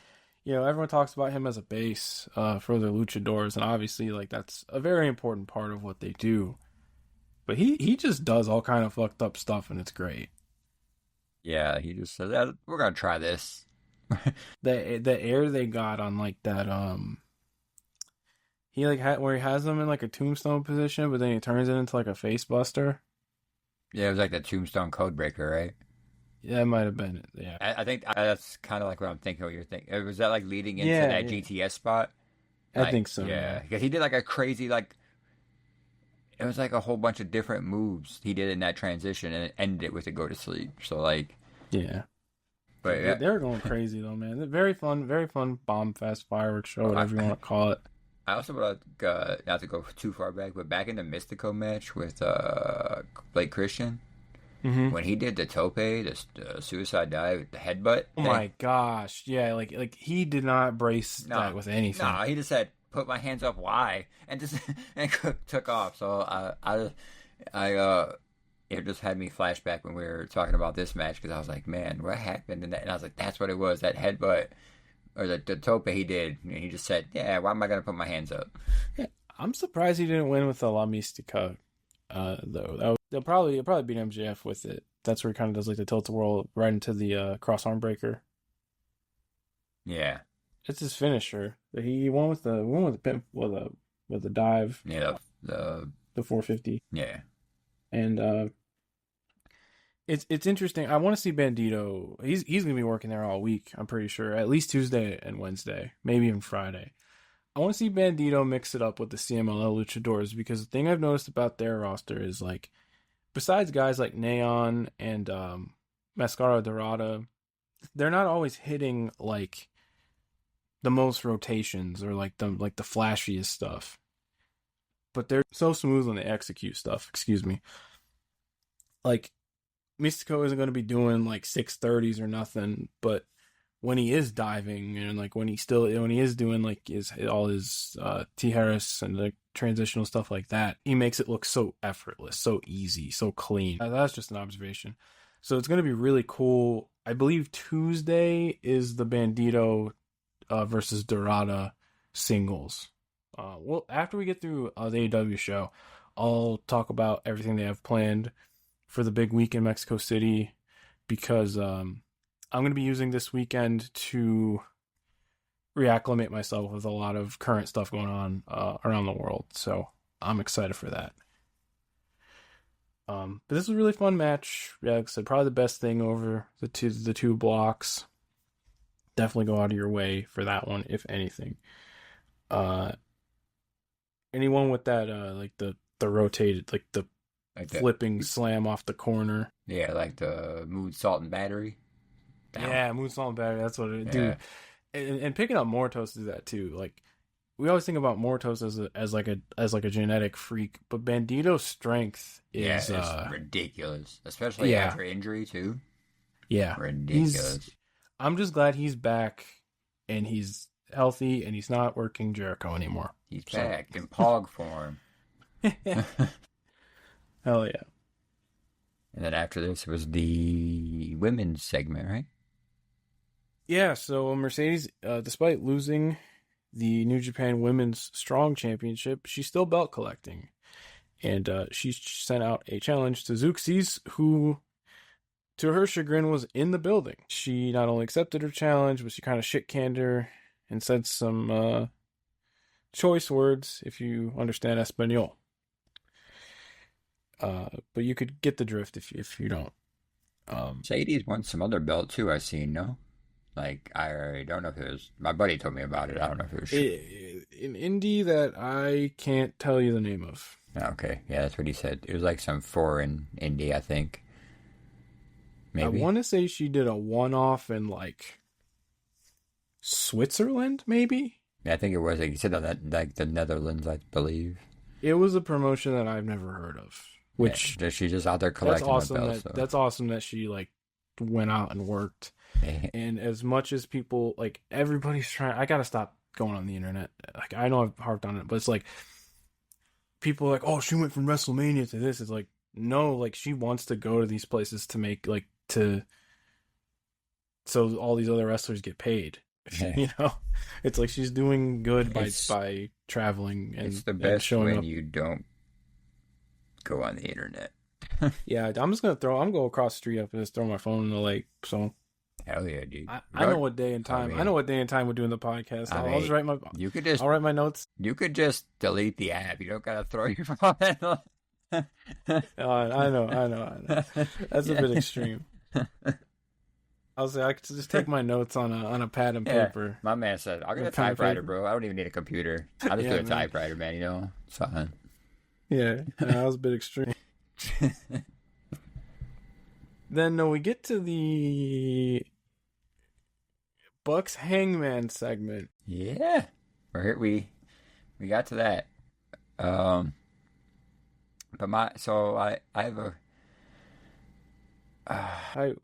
everyone talks about him as a base for the luchadors, and obviously, like, that's a very important part of what they do. But he just does all kind of fucked up stuff, and it's great. Yeah, he just said that we're gonna try this. The air they got on like that he like where he has them in like a tombstone position, but then he turns it into like a face buster. Yeah, it was like the Tombstone Codebreaker, right? Yeah, it might have been it. Yeah, I think that's kind of like what I'm thinking. What you're thinking was that like leading into yeah, that yeah. GTS spot? I Like, think so. yeah, Yeah, because he did like a crazy like it was like a whole bunch of different moves he did in that transition, and it ended it with a go to sleep. So like, yeah. but yeah, They're going crazy though, man. They're very fun bomb fest fireworks show, whatever you want to call it. I also would not to go too far back, but back in the Mystico match with Blake Christian. Mm-hmm. When he did the tope, the suicide dive, the headbutt Oh thing. my gosh, yeah, like he did not brace that with anything. No, he just said, "Put my hands up, why?" and just and took off. So it just had me flashback when we were talking about this match because I was like, "Man, what happened?" And I was like, "That's what it was. That headbutt or the tope he did." And he just said, "Yeah, why am I gonna put my hands up?" Yeah, I'm surprised he didn't win with the La Mystica. Though they'll probably beat MJF with it. That's where he kind of does like the tilt a whirl right into the cross arm breaker. Yeah, It's his finisher. He won with the pin with the dive. yeah, The 450. yeah. And it's interesting. I want to see Bandito. He's gonna be working there all week. I'm pretty sure, at least Tuesday and Wednesday, maybe even Friday. I want to see Bandito mix it up with the CMLL Luchadors because the thing I've noticed about their roster is like, besides guys like Neon and Mascara Dorada, they're not always hitting like the most rotations or like the flashiest stuff. But they're so smooth when they execute stuff. Excuse me. Like Mystico isn't going to be doing like 630s or nothing, but when he is diving and like when he is doing like all his Tijeras and the transitional stuff like that, he makes it look so effortless, so easy, so clean. That's just an observation. So it's going to be really cool. I believe Tuesday is the Bandito versus Dorada singles. Well, after we get through the AEW show, I'll talk about everything they have planned for the big week in Mexico City because I'm going to be using this weekend to reacclimate myself with a lot of current stuff going on around the world. So I'm excited for that. But this was a really fun match. Yeah, like I said, probably the best thing over the two blocks. Definitely go out of your way for that one, if anything. Anyone with that like the rotated, like the Like the flipping slam off the corner. yeah, like the mood, salt, and battery. Down. Yeah, Moonsault Battery. That's what it, Yeah, dude. And picking up Mortos does that too. Like we always think about Mortos as like a genetic freak, but Bandito's strength yeah, is it's ridiculous, especially yeah, after injury too. yeah. He's Ridiculous. I'm just glad he's back and he's healthy and he's not working Jericho anymore. He's So back in Pog form. hell yeah. And then after this was the women's segment, right? Yeah, so Mercedes, despite losing the New Japan Women's Strong Championship, she's still belt collecting. And she sent out a challenge to Zeuxis, who, to her chagrin, was in the building. She not only accepted her challenge, but she kind of shit-canned her and said some choice words, if you understand Espanol. But you could get the drift if you don't. Sadie's won some other belt too, I've seen, no? Like, I don't know if it was, my buddy told me about it. I don't know if it was An indie that I can't tell you the name of. Okay, yeah, that's what he said. It was like some foreign indie, I think. Maybe. I want to say she did a one-off in like Switzerland, maybe? Yeah, I think it was. Like he said that, like the Netherlands, I believe. It was a promotion that I've never heard of. Which yeah, she's just out there collecting that's awesome. belts. That's awesome that she like went out and worked. And as much as people like everybody's trying, I gotta stop going on the internet. Like I know I've harped on it, but it's like people are like, oh, she went from WrestleMania to this. It's like no, like she wants to go to these places to make like to so all these other wrestlers get paid. You know, it's like she's doing good by traveling and it's the best showing when up. you don't go on the internet. Yeah, I'm gonna go across the street up and just throw my phone in the lake. So hell yeah, dude. I know what day and time. I know what day and time we're doing the podcast. I'll just write my. I'll write my notes. You could just delete the app. You don't gotta throw your phone. I know. That's a bit extreme. I'll say I could just take my notes on a pad and paper. My man said, "I'll get a typewriter, bro. I don't even need a computer. I'll just do a typewriter, man. You know, it's fine." Yeah, that was a bit extreme. Then we get to the Bucks Hangman segment. Yeah, we got to that. But I have a.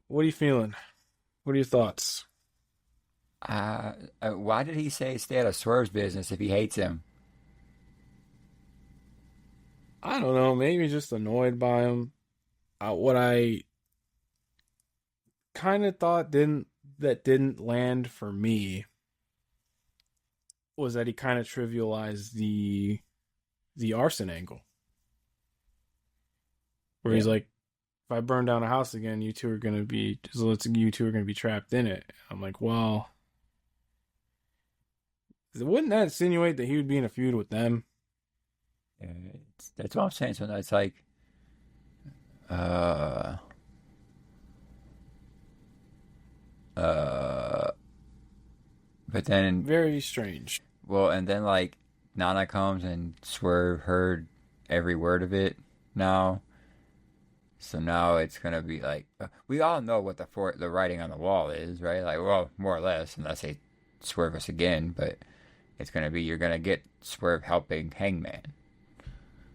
What are you feeling? What are your thoughts? Why did he say stay out of Swerve's business if he hates him? I don't know. Maybe just annoyed by him. What I kind of thought didn't land for me was that he kind of trivialized the arson angle, where he's like, if I burn down a house again, you two are gonna be trapped in it. I'm like, well, wouldn't that insinuate that he would be in a feud with them? Yeah, that's what I'm saying. So it's like, but then very strange. Well, and then like Nana comes and Swerve heard every word of it now. So now it's gonna be like we all know what the writing on the wall is, right? Like, well, more or less, unless they swerve us again. But it's gonna be you're gonna get Swerve helping Hangman.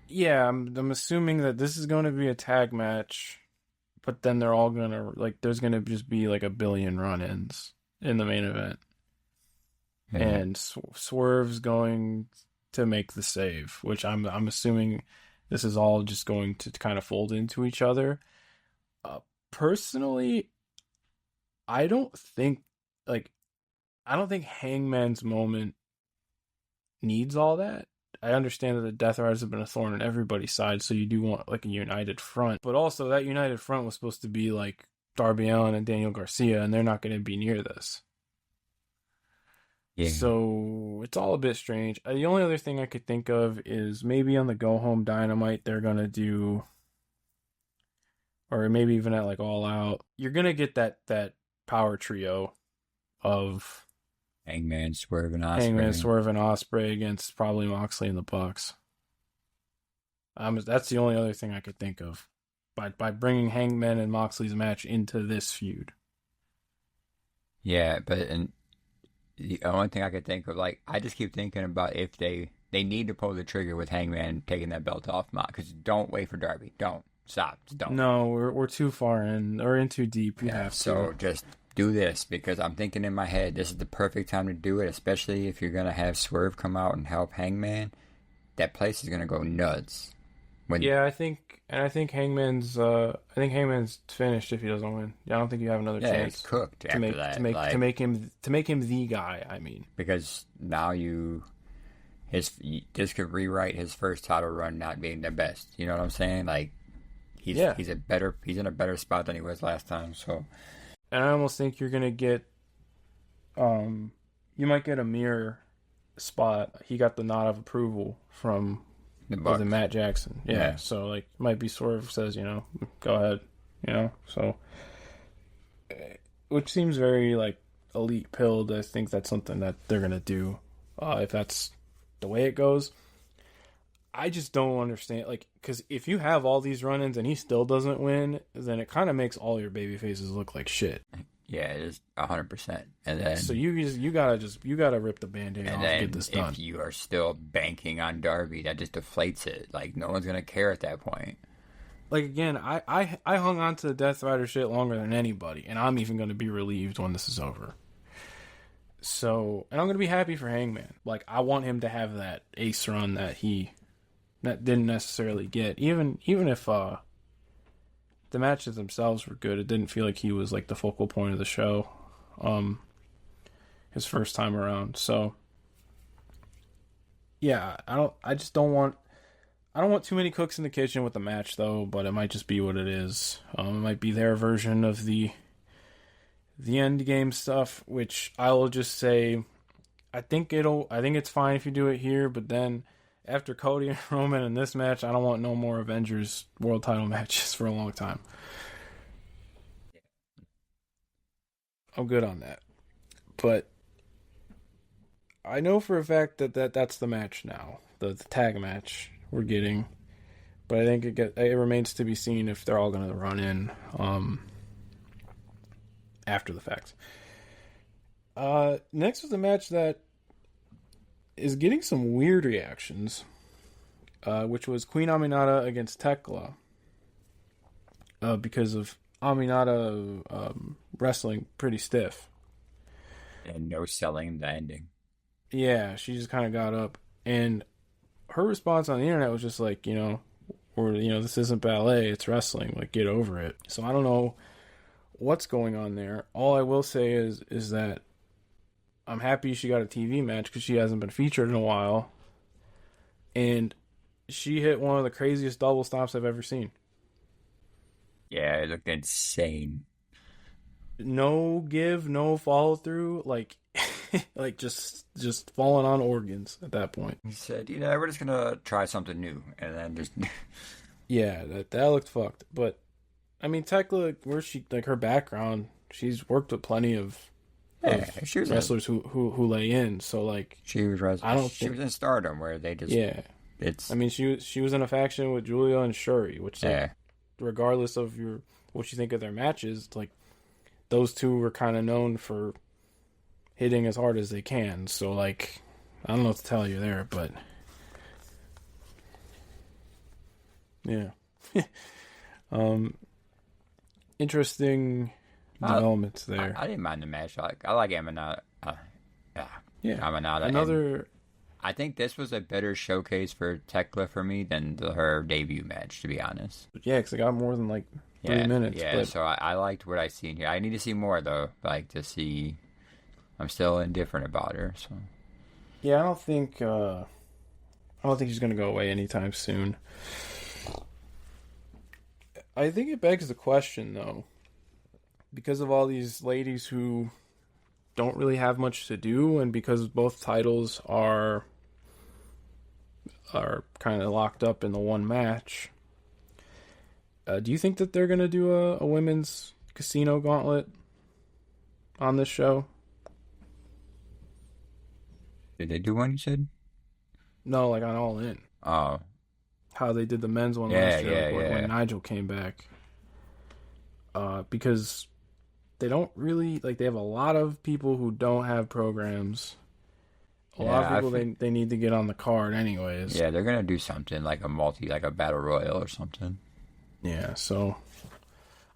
Yeah, I'm assuming that this is going to be a tag match, but then they're all gonna like there's gonna just be like a billion run-ins in the main event, and Swerve's going to make the save, which I'm assuming. This is all just going to kind of fold into each other. Personally, I don't think Hangman's moment needs all that. I understand that the Death Riders have been a thorn in everybody's side, so you do want like a united front. But also that united front was supposed to be like Darby Allin and Daniel Garcia, and they're not going to be near this. Yeah. So it's all a bit strange. The only other thing I could think of is maybe on the Go Home Dynamite they're going to do, or maybe even at like All Out, you're going to get that power trio of Hangman, Swerve, and Ospreay. Ospreay against probably Moxley and the Bucks. That's the only other thing I could think of by bringing Hangman and Moxley's match into this feud. Yeah, but and the only thing I could think of, like, I just keep thinking about if they need to pull the trigger with Hangman taking that belt off Mox, because don't wait for Darby. Don't stop. Just don't. No, we're too far in or in too deep. You have So to. just do this, because I'm thinking in my head this is the perfect time to do it, especially if you're gonna have Swerve come out and help Hangman. That place is gonna go nuts. When Yeah, I think Hangman's finished if he doesn't win. Yeah, I don't think you have another yeah, it's chance cooked after that. to make him the guy. I mean, because now this could rewrite his first title run not being the best. You know what I'm saying? Like he's yeah, he's in a better spot than he was last time. So and I almost think you're gonna get, you might get a mirror spot. He got the nod of approval from the was Bucks. it Matt Jackson? Yeah, Yeah. so like might be Swerve says, go ahead, so which seems very like elite pilled. I think that's something that they're gonna do, if that's the way it goes. I just don't understand, like, because if you have all these run-ins and he still doesn't win, then it kind of makes all your baby faces look like shit. Yeah, it is 100%. And then So you gotta rip the Band-Aid off and then get this done. if you are still banking on Darby, that just deflates it. Like no one's gonna care at that point. Like again, I hung on to the Death Rider shit longer than anybody, and I'm even gonna be relieved when this is over. So, and I'm gonna be happy for Hangman. Like I want him to have that ace run that didn't necessarily get. Even if the matches themselves were good, it didn't feel like he was like the focal point of the show. His first time around. So yeah, I just don't want too many cooks in the kitchen with the match though, but it might just be what it is. It might be their version of the end game stuff, which I will just say I think it's fine if you do it here, but then after Cody and Roman in this match, I don't want no more Avengers World Title matches for a long time. I'm good on that. But I know for a fact that's the match now. The tag match we're getting. But I think it remains to be seen if they're all going to run in after the fact. Next was a match that is getting some weird reactions, which was Queen Aminata against Tekla, because of Aminata wrestling pretty stiff. And no selling the ending. Yeah, she just kind of got up, and her response on the internet was just like, this isn't ballet, it's wrestling. Like, get over it. So I don't know what's going on there. All I will say is that I'm happy she got a TV match because she hasn't been featured in a while. And she hit one of the craziest double stomps I've ever seen. Yeah, it looked insane. No give, no follow through, like like just falling on organs at that point. He said, we're just gonna try something new, and then just Yeah, that looked fucked. But I mean, Tekla, where she like her background, she's worked with plenty of she was wrestlers who lay in. So like she was she was in Stardom where they just I mean, she was in a faction with Julia and Shuri, which like, regardless of what you think of their matches, like those two were kind of known for hitting as hard as they can. So like, I don't know what to tell you there, but yeah. Interesting developments there. I didn't mind the match. I like Aminata. Aminata. I think this was a better showcase for Tekla for me than her debut match, to be honest. Yeah, because it got more than like 3 minutes. Yeah, so I liked what I seen here. I need to see more though, like to see. I'm still indifferent about her. So yeah, I don't think she's gonna go away anytime soon. I think it begs the question though, because of all these ladies who don't really have much to do, and because both titles are kind of locked up in the one match. Do you think that they're gonna do a women's casino gauntlet on this show? Did they do one? You said No, like on All In. Oh, how they did the men's one Yeah, last year, yeah, when yeah. Nigel came back. Because they don't really, like, they have a lot of people who don't have programs. A lot of Yeah, people they need to get on the card anyways. yeah, they're gonna do something like like a battle royal or something. Yeah, so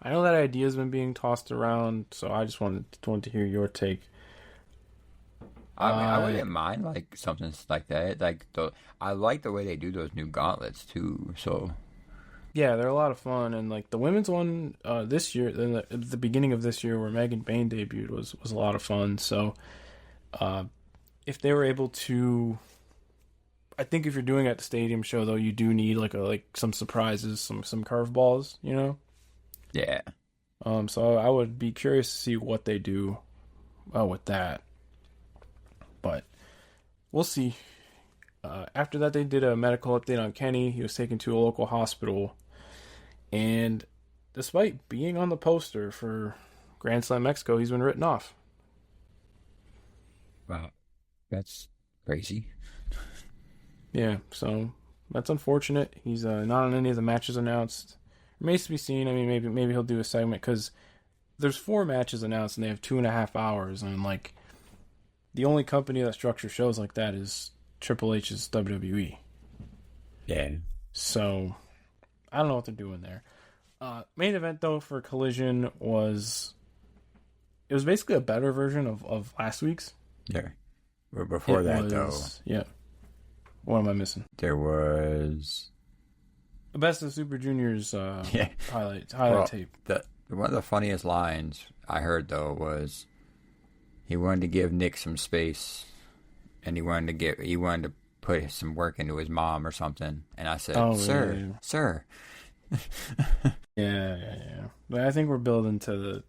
I know that idea's been being tossed around, so I just wanted to hear your take. I mean, I Uh, wouldn't mind like something like that. I like the way they do those new gauntlets too. So yeah, they're a lot of fun, and like the women's one this year, the beginning of this year where Megan Bain debuted was a lot of fun. So uh, if they were able to, I think if you're doing it at the stadium show though, you do need like some surprises, some curveballs, you know. yeah, So I would be curious to see what they do with that, but we'll see. After that, they did a medical update on Kenny. He was taken to a local hospital, and despite being on the poster for Grand Slam Mexico, he's been written off. wow, that's crazy. Yeah, so that's unfortunate. He's not on any of the matches announced. Remains to be seen. I mean, maybe he'll do a segment because there's 4 matches announced and they have 2.5 hours, and like the only company that structures shows like that is Triple H's WWE. Yeah, So I don't know what they're doing there. Main event though for Collision was basically a better version of last week's. yeah. But before though, yeah. What am I missing? there was The Best of Super Juniors yeah. highlight Well, tape. one of the funniest lines I heard though was he wanted to give Nick some space, and he wanted to put some work into his mom or something. And I said, Oh, "Sir, yeah. sir." Yeah. But I think we're building to the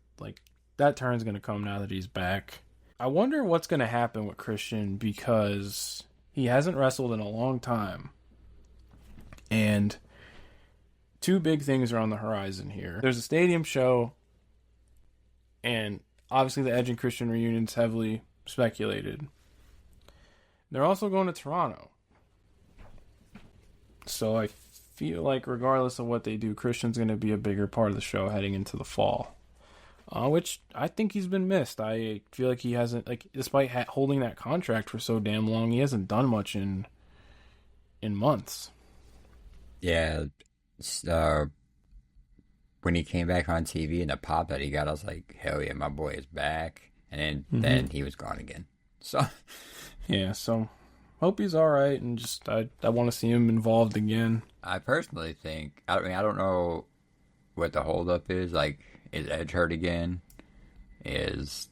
that turn's gonna come now that he's back. I wonder what's gonna happen with Christian because he hasn't wrestled in a long time, and 2 big things are on the horizon here. There's a stadium show, and obviously the Edge and Christian reunion's heavily speculated. They're also going to Toronto. So I feel like regardless of what they do, Christian's going to be a bigger part of the show heading into the fall. Which I think he's been missed. I feel like he hasn't, despite holding that contract for so damn long, he hasn't done much in months. Yeah, when he came back on TV and the pop that he got, I was like, hell yeah, my boy is back. And then he was gone again. So yeah, so hope he's all right, and just I want to see him involved again. I personally think, I mean, I don't know what the holdup is. Like, is Edge hurt again? Is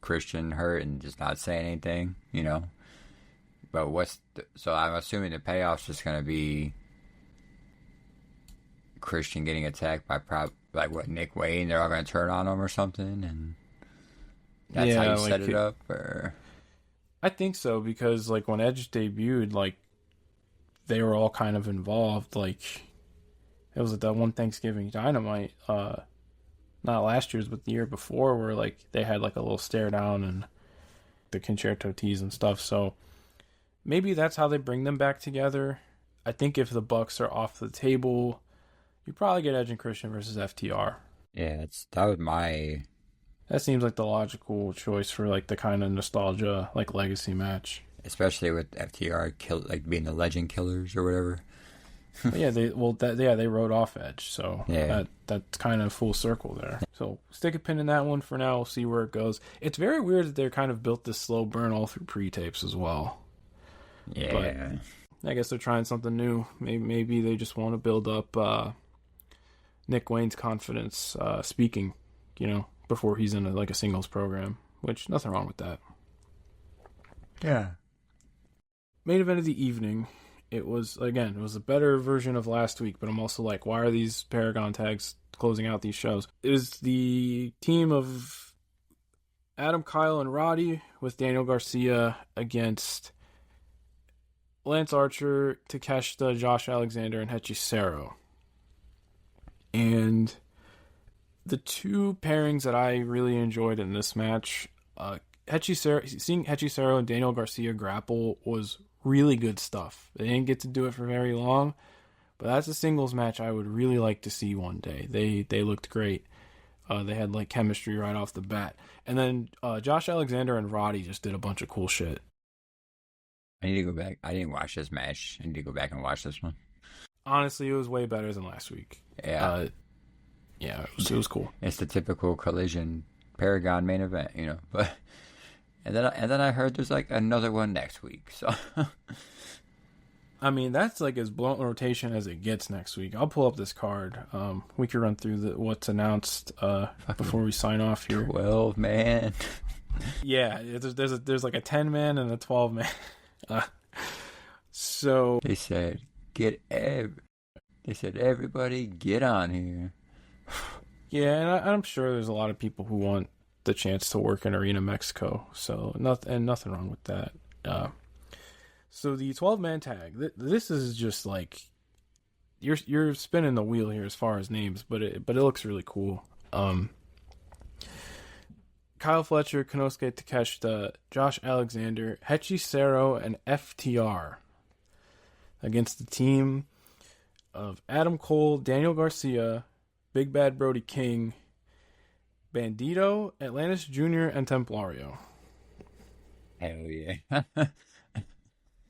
Christian hurt and just not saying anything? You know. But so I'm assuming the payoff's just gonna be Christian getting attacked by Nick Wayne. They're all gonna turn on him or something, and that's how you set it up. Or I think so, because when Edge debuted, they were all kind of involved. It was at that one Thanksgiving Dynamite, not last year's, but the year before, where they had a little stare down and the concerto teas and stuff. So maybe that's how they bring them back together. I think if the Bucks are off the table, you probably get Edge and Christian versus FTR. yeah, that seems like the logical choice for the kind of nostalgia legacy match. Especially with FTR being the legend killers or whatever. Yeah, they wrote off Edge, so yeah. that's kind of full circle there. So stick a pin in that one for now. We'll see where it goes. It's very weird that they're kind of built this slow burn all through pre-tapes as well. Yeah, but I guess they're trying something new. Maybe they just want to build up Nick Wayne's confidence speaking, before he's in a singles program. Which nothing wrong with that. Yeah. Main event of the evening. It was a better version of last week, but I'm also why are these Paragon tags closing out these shows? It was the team of Adam, Kyle, and Roddy with Daniel Garcia against Lance Archer, Takeshita, Josh Alexander, and Hechicero. And the 2 pairings that I really enjoyed in this match, seeing Hechicero and Daniel Garcia grapple was really good stuff. They didn't get to do it for very long, But that's a singles match I would really like to see one day. They looked great. They had like chemistry right off the bat. And then Josh Alexander and Roddy just did a bunch of cool shit. I need to go back. I didn't watch this match. I need to go back and watch this one. Honestly, it was way better than last week. Yeah. Yeah, it was cool. It's the typical Collision Paragon main event, you know. But and then I heard there's like another one next week. So I mean, that's like as blunt rotation as it gets next week. I'll pull up this card. We can run through what's announced before we sign off here. 12 man. Yeah, there's like a 10-man and a 12-man. So They said everybody get on here. yeah, and I'm sure there's a lot of people who want the chance to work in Arena Mexico. So nothing wrong with that. So the 12-man tag. This is just like you're spinning the wheel here as far as names, but it looks really cool. Kyle Fletcher, Konosuke Takeshita, Josh Alexander, Hechicero, and FTR against the team of Adam Cole, Daniel Garcia, Big Bad Brody King, Bandito, Atlantis Jr., and Templario. Hell yeah.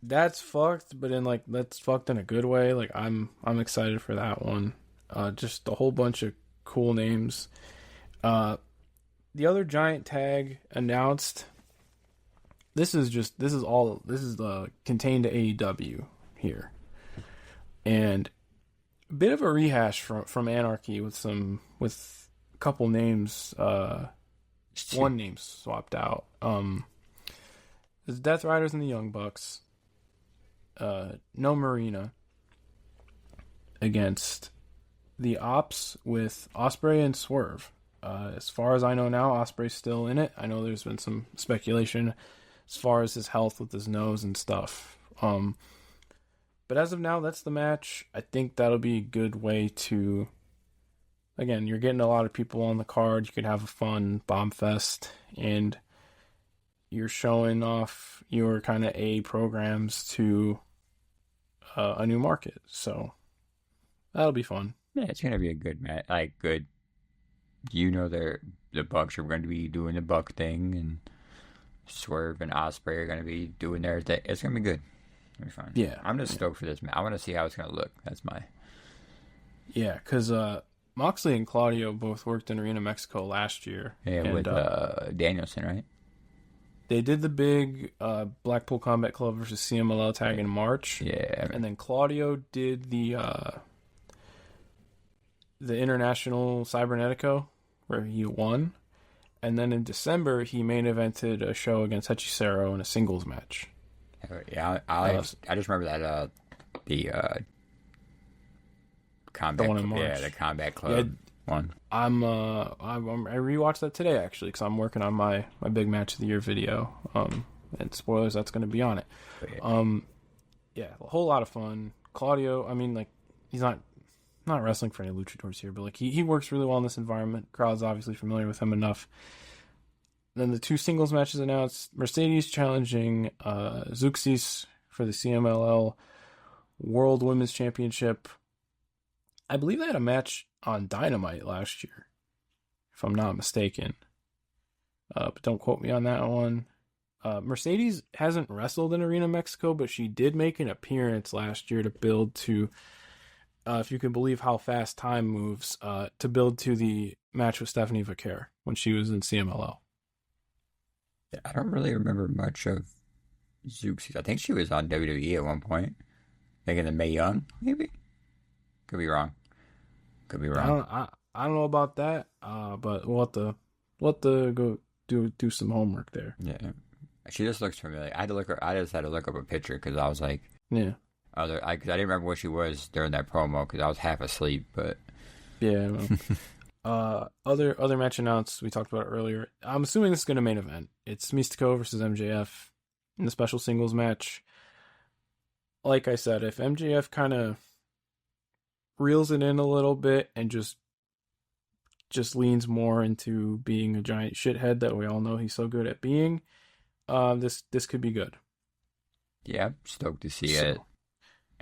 That's fucked, but that's fucked in a good way. Like I'm excited for that one. Just a whole bunch of cool names. The other giant tag announced. This is contained to AEW here, and a bit of a rehash from Anarchy with a couple names. One name swapped out. There's Death Riders and the Young Bucks. No Marina against the Ops with Osprey and Swerve. As far as I know now, Osprey's still in it. I know there's been some speculation as far as his health with his nose and stuff. But as of now, that's the match. I think that'll be a good way to... Again, you're getting a lot of people on the card. You could have a fun bomb fest. And you're showing off your kind of A programs to a new market. So that'll be fun. Yeah, it's gonna be a good match. Like good. You know, the Bucks are going to be doing the Buck thing, and Swerve and Osprey are going to be doing their thing. It's going to be good. It'll be fun. Yeah, I'm just stoked for this match. I want to see how it's going to look. That's my. Yeah, because Moxley and Claudio both worked in Arena Mexico last year. Yeah, and, with Danielson, right? They did the big Blackpool Combat Club versus CMLL tag in March. Yeah. And then Claudio did the International Cybernetico, where he won. And then in December, he main evented a show against Hechicero in a singles match. Yeah, I just remember that the combat. The one in March. Yeah, the Combat Club one. I rewatched that today actually because I'm working on my big match of the year video. And spoilers, that's going to be on it. Yeah, a whole lot of fun. Claudio, I mean, like he's not wrestling for any luchadors here, but like he works really well in this environment. Crowd's obviously familiar with him enough. Then the two singles matches announced: Mercedes challenging Zeuxis for the CMLL World Women's Championship. I believe they had a match on Dynamite last year, if I'm not mistaken. But don't quote me on that one. Mercedes hasn't wrestled in Arena Mexico, but she did make an appearance last year to build to, if you can believe how fast time moves, to build to the match with Stephanie Vaquer when she was in CMLL. Yeah, I don't really remember much of Zeuxis. I think she was on WWE at one point. Thinking of Mae Young, maybe? Could be wrong. I don't know about that, but we'll have to go do some homework there. Yeah. She just looks familiar. I just had to look up a picture because I was like, yeah. Because I didn't remember what she was during that promo because I was half asleep. But yeah, well, other match announced. We talked about it earlier. I'm assuming this is going to main event. It's Mystico versus MJF in the special singles match. Like I said, if MJF kind of reels it in a little bit and just leans more into being a giant shithead that we all know he's so good at being, this could be good. Yeah, I'm stoked to see it.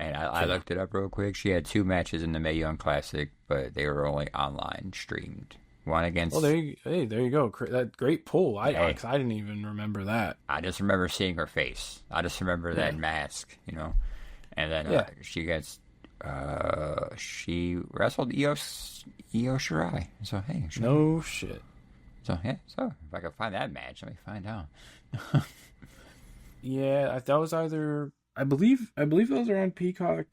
And I looked it up real quick. She had 2 matches in the Mae Young Classic, but they were only online streamed. One Well, against. there you go. That great pull. Hey, 'Cause I didn't even remember that. I just remember seeing her face. I just remember that Yeah, mask, you know. And then yeah. she gets. She wrestled Io Shirai. So hey, No shit. So yeah, so if I can find that match, let me find out. Yeah, that was either I believe those are on Peacock.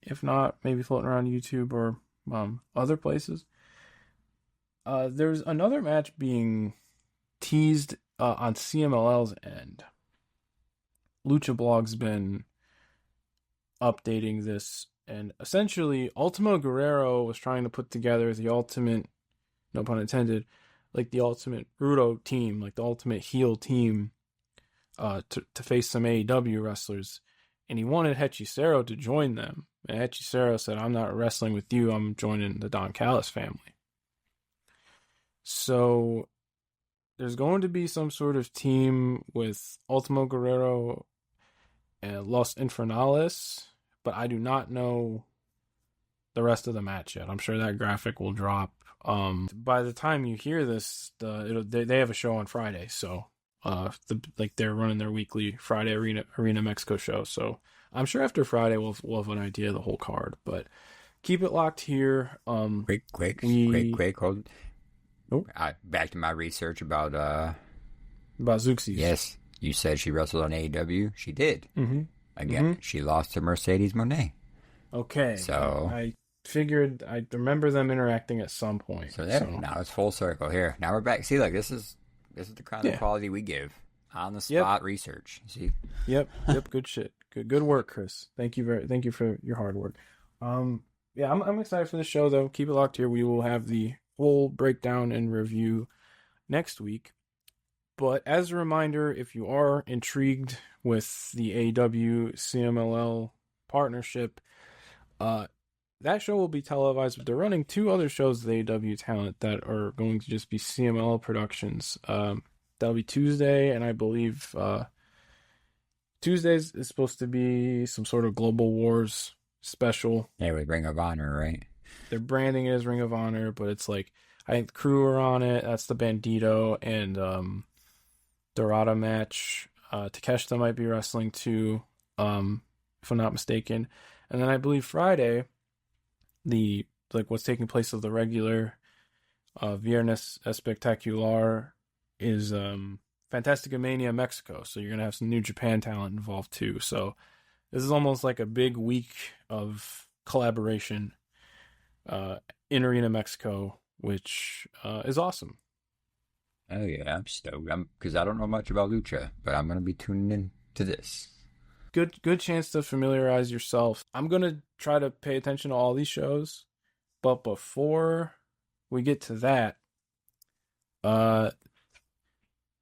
If not, maybe floating around YouTube or other places. There's another match being teased on CMLL's end. Lucha Blog's been updating this, and essentially, Ultimo Guerrero was trying to put together the ultimate, no pun intended, like the ultimate Rudo team, like the ultimate heel team, to face some AEW wrestlers, and he wanted Hechicero to join them. And Hechicero said, "I'm not wrestling with you. I'm joining the Don Callis family." So there's going to be some sort of team with Ultimo Guerrero and Los Infernales, but I do not know the rest of the match yet. I'm sure that graphic will drop. By the time you hear this, they have a show on Friday, so they're running their weekly Friday Arena Mexico show. So I'm sure after Friday we'll have an idea of the whole card. But keep it locked here. Quick, hold. Oh, Back to my research about Zeuxis. Yes, you said she wrestled on AEW. She did. Mm-hmm. Again, she lost to Mercedes Moné. Okay. So I figured I remember them interacting at some point. So now it's full circle here. Now we're back. See, like this is the kind of quality we give on the spot research. See. Yep. Good shit. Good work, Chris. Thank you for your hard work. Yeah, I'm excited for the show though. Keep it locked here. We will have the full breakdown and review next week. But as a reminder, if you are intrigued with the AEW CMLL partnership, that show will be televised, but they're running 2 other shows with AEW talent that are going to just be CMLL productions. That'll be Tuesday, and I believe Tuesdays is supposed to be some sort of Global Wars special. Yeah, with Ring of Honor, right? They're branding it as Ring of Honor, but it's like, I think the Crew are on it. That's the Bandito and Dorada match. Takeshita might be wrestling too, if I'm not mistaken. And then I believe Friday, what's taking place of the regular Viernes Espectacular is Fantastica Mania Mexico. So you're gonna have some New Japan talent involved too. So this is almost like a big week of collaboration in Arena Mexico, which is awesome. Oh yeah, I'm stoked. Because I don't know much about lucha, but I'm gonna be tuning in to this. Good chance to familiarize yourself. I'm gonna try to pay attention to all these shows, but before we get to that,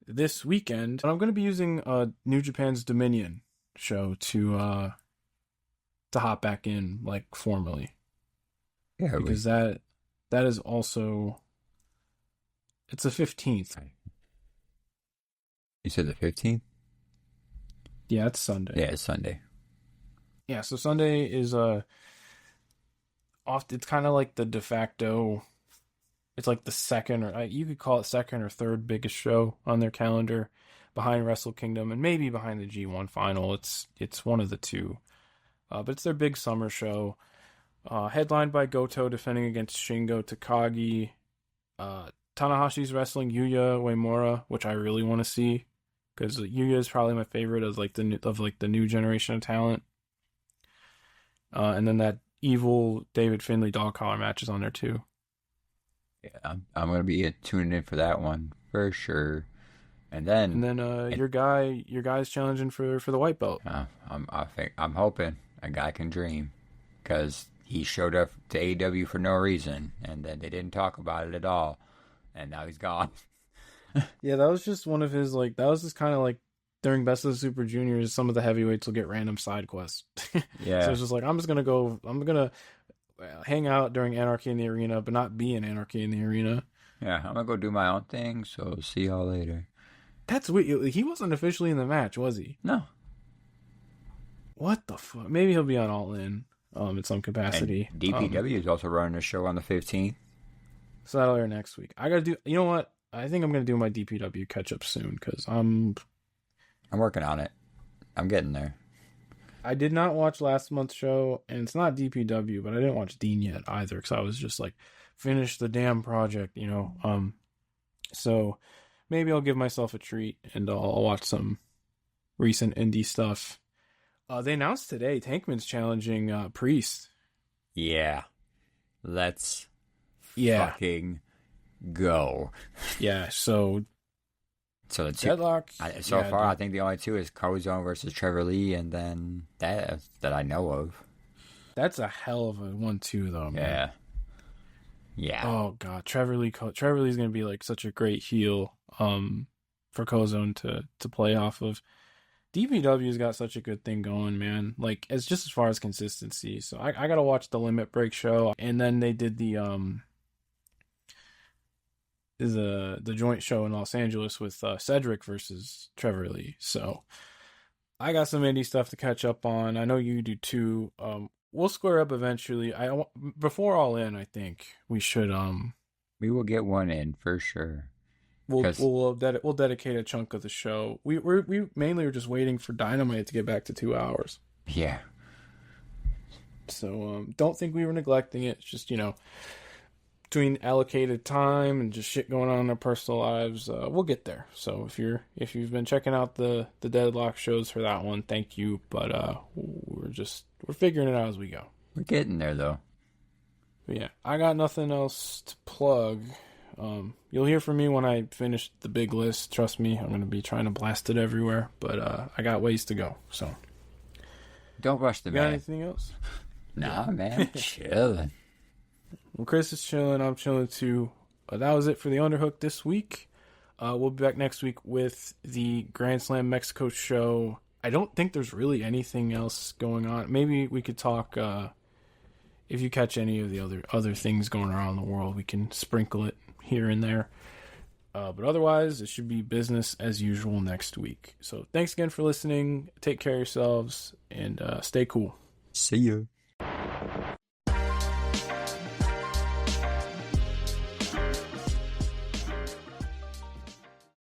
this weekend I'm gonna be using New Japan's Dominion show to hop back in like formally. Yeah, because that is also, it's the 15th. You said the 15th? Yeah, it's Sunday. Yeah, it's Sunday. Yeah, so Sunday is it's kind of like the de facto, it's like the second, or you could call it second or third biggest show on their calendar, behind Wrestle Kingdom and maybe behind the G1 final. It's one of the two. But it's their big summer show. Headlined by Goto defending against Shingo Takagi. Tanahashi's wrestling Yuya Uemura, which I really want to see, because Yuya is probably my favorite of the new generation of talent. And then that evil David Finlay dog collar match is on there too. Yeah, I'm gonna be tuning in for that one for sure. And then your guy's challenging for the white belt. I'm hoping a guy can dream, because he showed up to AEW for no reason, and then they didn't talk about it at all, and now he's gone. Yeah, that was just one of his, that was just kind of like during Best of the Super Juniors, some of the heavyweights will get random side quests. Yeah. So it's just like, I'm going to hang out during Anarchy in the Arena, but not be in Anarchy in the Arena. Yeah, I'm going to go do my own thing, so see y'all later. That's weird. He wasn't officially in the match, was he? No. What the fuck? Maybe he'll be on All In in some And capacity. DPW is also running a show on the 15th. So that'll air next week. I gotta do. You know what? I think I'm gonna do my DPW catch up soon because I'm working on it. I'm getting there. I did not watch last month's show, and it's not DPW, but I didn't watch Dean yet either because I was just like, finish the damn project, you know. So maybe I'll give myself a treat and I'll watch some recent indie stuff. They announced today Tankman's challenging Priest. Yeah. Let's Yeah. fucking go. Yeah, so So the two, Deadlock. so yeah, far, dude. I think the only two is Kozone versus Trevor Lee, and then that I know of. That's a hell of a 1-2 though, man. Yeah. Oh god, Trevor Lee's gonna be like such a great heel for Kozone to play off of. DPW's got such a good thing going, man. Like it's just as far as consistency. So I gotta watch the Limit Break show, and then they did the joint show in Los Angeles with Cedric versus Trevor Lee. So I got some indie stuff to catch up on. I know you do too. We'll square up eventually. Before All In, I think we should We will get one in for sure. we'll dedicate a chunk of the show. We mainly are just waiting for Dynamite to get back to 2 hours. Yeah. So don't think we were neglecting it. It's just, you know, between allocated time and just shit going on in our personal lives, we'll get there. So if you've been checking out the Deadlock shows for that one, thank you. But we're figuring it out as we go. We're getting there though. But yeah, I got nothing else to plug. You'll hear from me when I finish the big list. Trust me, I'm gonna be trying to blast it everywhere. But I got ways to go. So Don't rush the you got man. anything else? Nah, man, chilling. Well, Chris is chilling. I'm chilling too. That was it for the Underhook this week. We'll be back next week with the Grand Slam Mexico show. I don't think there's really anything else going on. Maybe we could talk. If you catch any of the other things going around the world, we can sprinkle it here and there. But otherwise, it should be business as usual next week. So thanks again for listening. Take care of yourselves and stay cool. See ya.